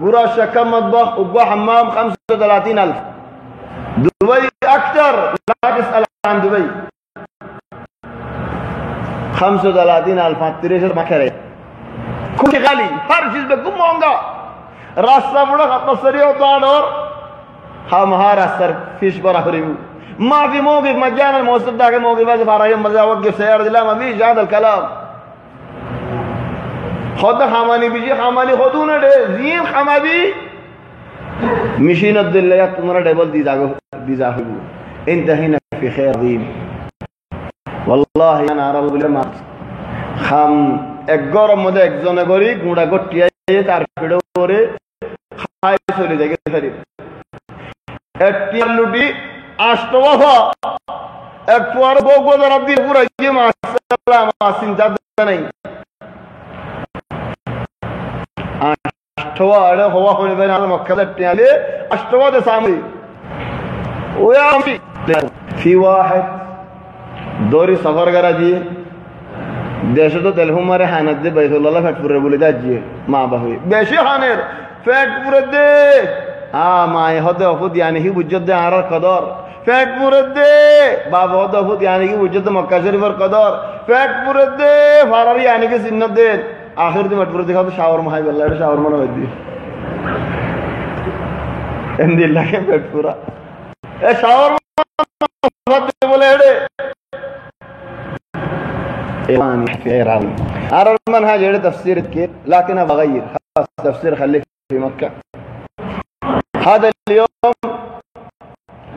গুরা শাকা মতবাখ উবা হাম্মাম 35000 দুবাই اكثر لا تسال عن دبي 35000 30 মাখরে कुछ गाली हर चीज में गुम होगा रास्ता बड़ा खतसरी होता और हम हर असर फिश बरा खरीबू ما في موقف مجانا موصل ذاك موقف بس فارا يوم مزا وقف سيارة لا ما فيش هذا الكلام خد خاماني بيجي خاماني خدونا ده زين خمابي مشينا الدليات مرة دبل دي زاهو انت هنا في خير عظيم والله انا عرب لما خام اگور مده اگزونه گوری گوڑا گوٹیا تار پیڑوره خای سولی جگه سری اتیار لوٹی آشتوافا ایک فوار بوگو در عبدی پورا یہ معسلام آسین جاده نہیں آشتوا اڑے ہوا ہونے بین آدم مکہ اتیار لے آشتوا دے سامری ویا ہمی فی واحد دوری سفر کرا جیے দেশে তো তেলহুমারে হানাত যে বাইতুল্লাহ ফেটপুরে বলে যাচ্ছে মা বাহুই বেশি হানের ফেটপুরে দে মাই হদে অফুদ ইয়ানি কি বুঝত দে আর কদর ফেটপুরে দে বাবা হদে অফুদ ইয়ানি কি বুঝত মক্কা শরীফের কদর ফেটপুরে দে ফারারি ইয়ানি কি সিন্নত দে আখির দিন ফেটপুরে দেখা তো শাওয়ার মাই বল্লাহ এটা শাওয়ার মনে হই দি এন্দিল্লাহ কে ফেটপুরা এ শাওয়ার বলে এড়ে في إيران أرى المنهج غير تفسير كيف لكن بغير خلاص تفسير خليك في مكة هذا اليوم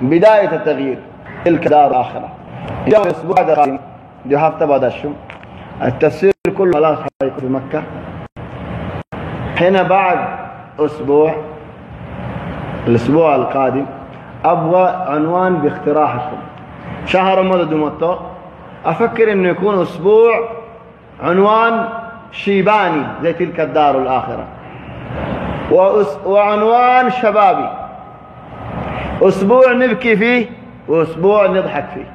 بداية التغيير تلك دار الآخرة يوم الأسبوع القادم دي هفته بعد الشم التفسير كله خلاص في مكة هنا بعد أسبوع الأسبوع القادم أبغى عنوان باقتراحكم شهر مدد مطلق أفكر إنه يكون أسبوع عنوان شيباني زي تلك الدار الآخرة وعنوان شبابي أسبوع نبكي فيه وأسبوع نضحك فيه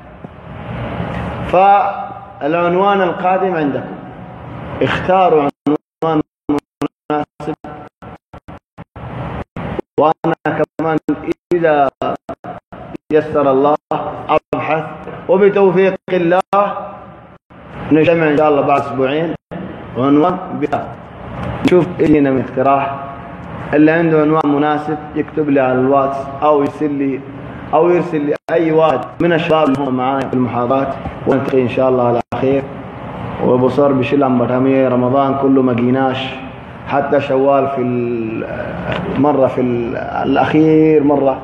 فالعنوان القادم عندكم اختاروا عنوان مناسب وأنا كمان إذا يسر الله أبحث وبتوفيق الله نجمع إن شاء الله بعد أسبوعين عنوان بها نشوف إلينا من اقتراح اللي عنده عنوان مناسب يكتب لي على الواتس أو يرسل لي أي واحد من الشباب اللي هم معايا في المحاضرات ونلتقي إن شاء الله على خير وبصر بشيل عم بتعمية رمضان كله ما جيناش حتى شوال في الأخير مرة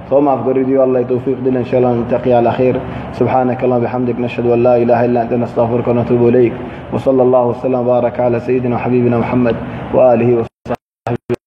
ثم أفضل ريديو الله يتوفيق لنا إن شاء الله نلتقي على خير سبحانك اللهم وبحمدك نشهد أن لا إله إلا أنت نستغفرك ونتوب إليك وصلى الله وسلم وبارك على سيدنا وحبيبنا محمد وآله وصحبه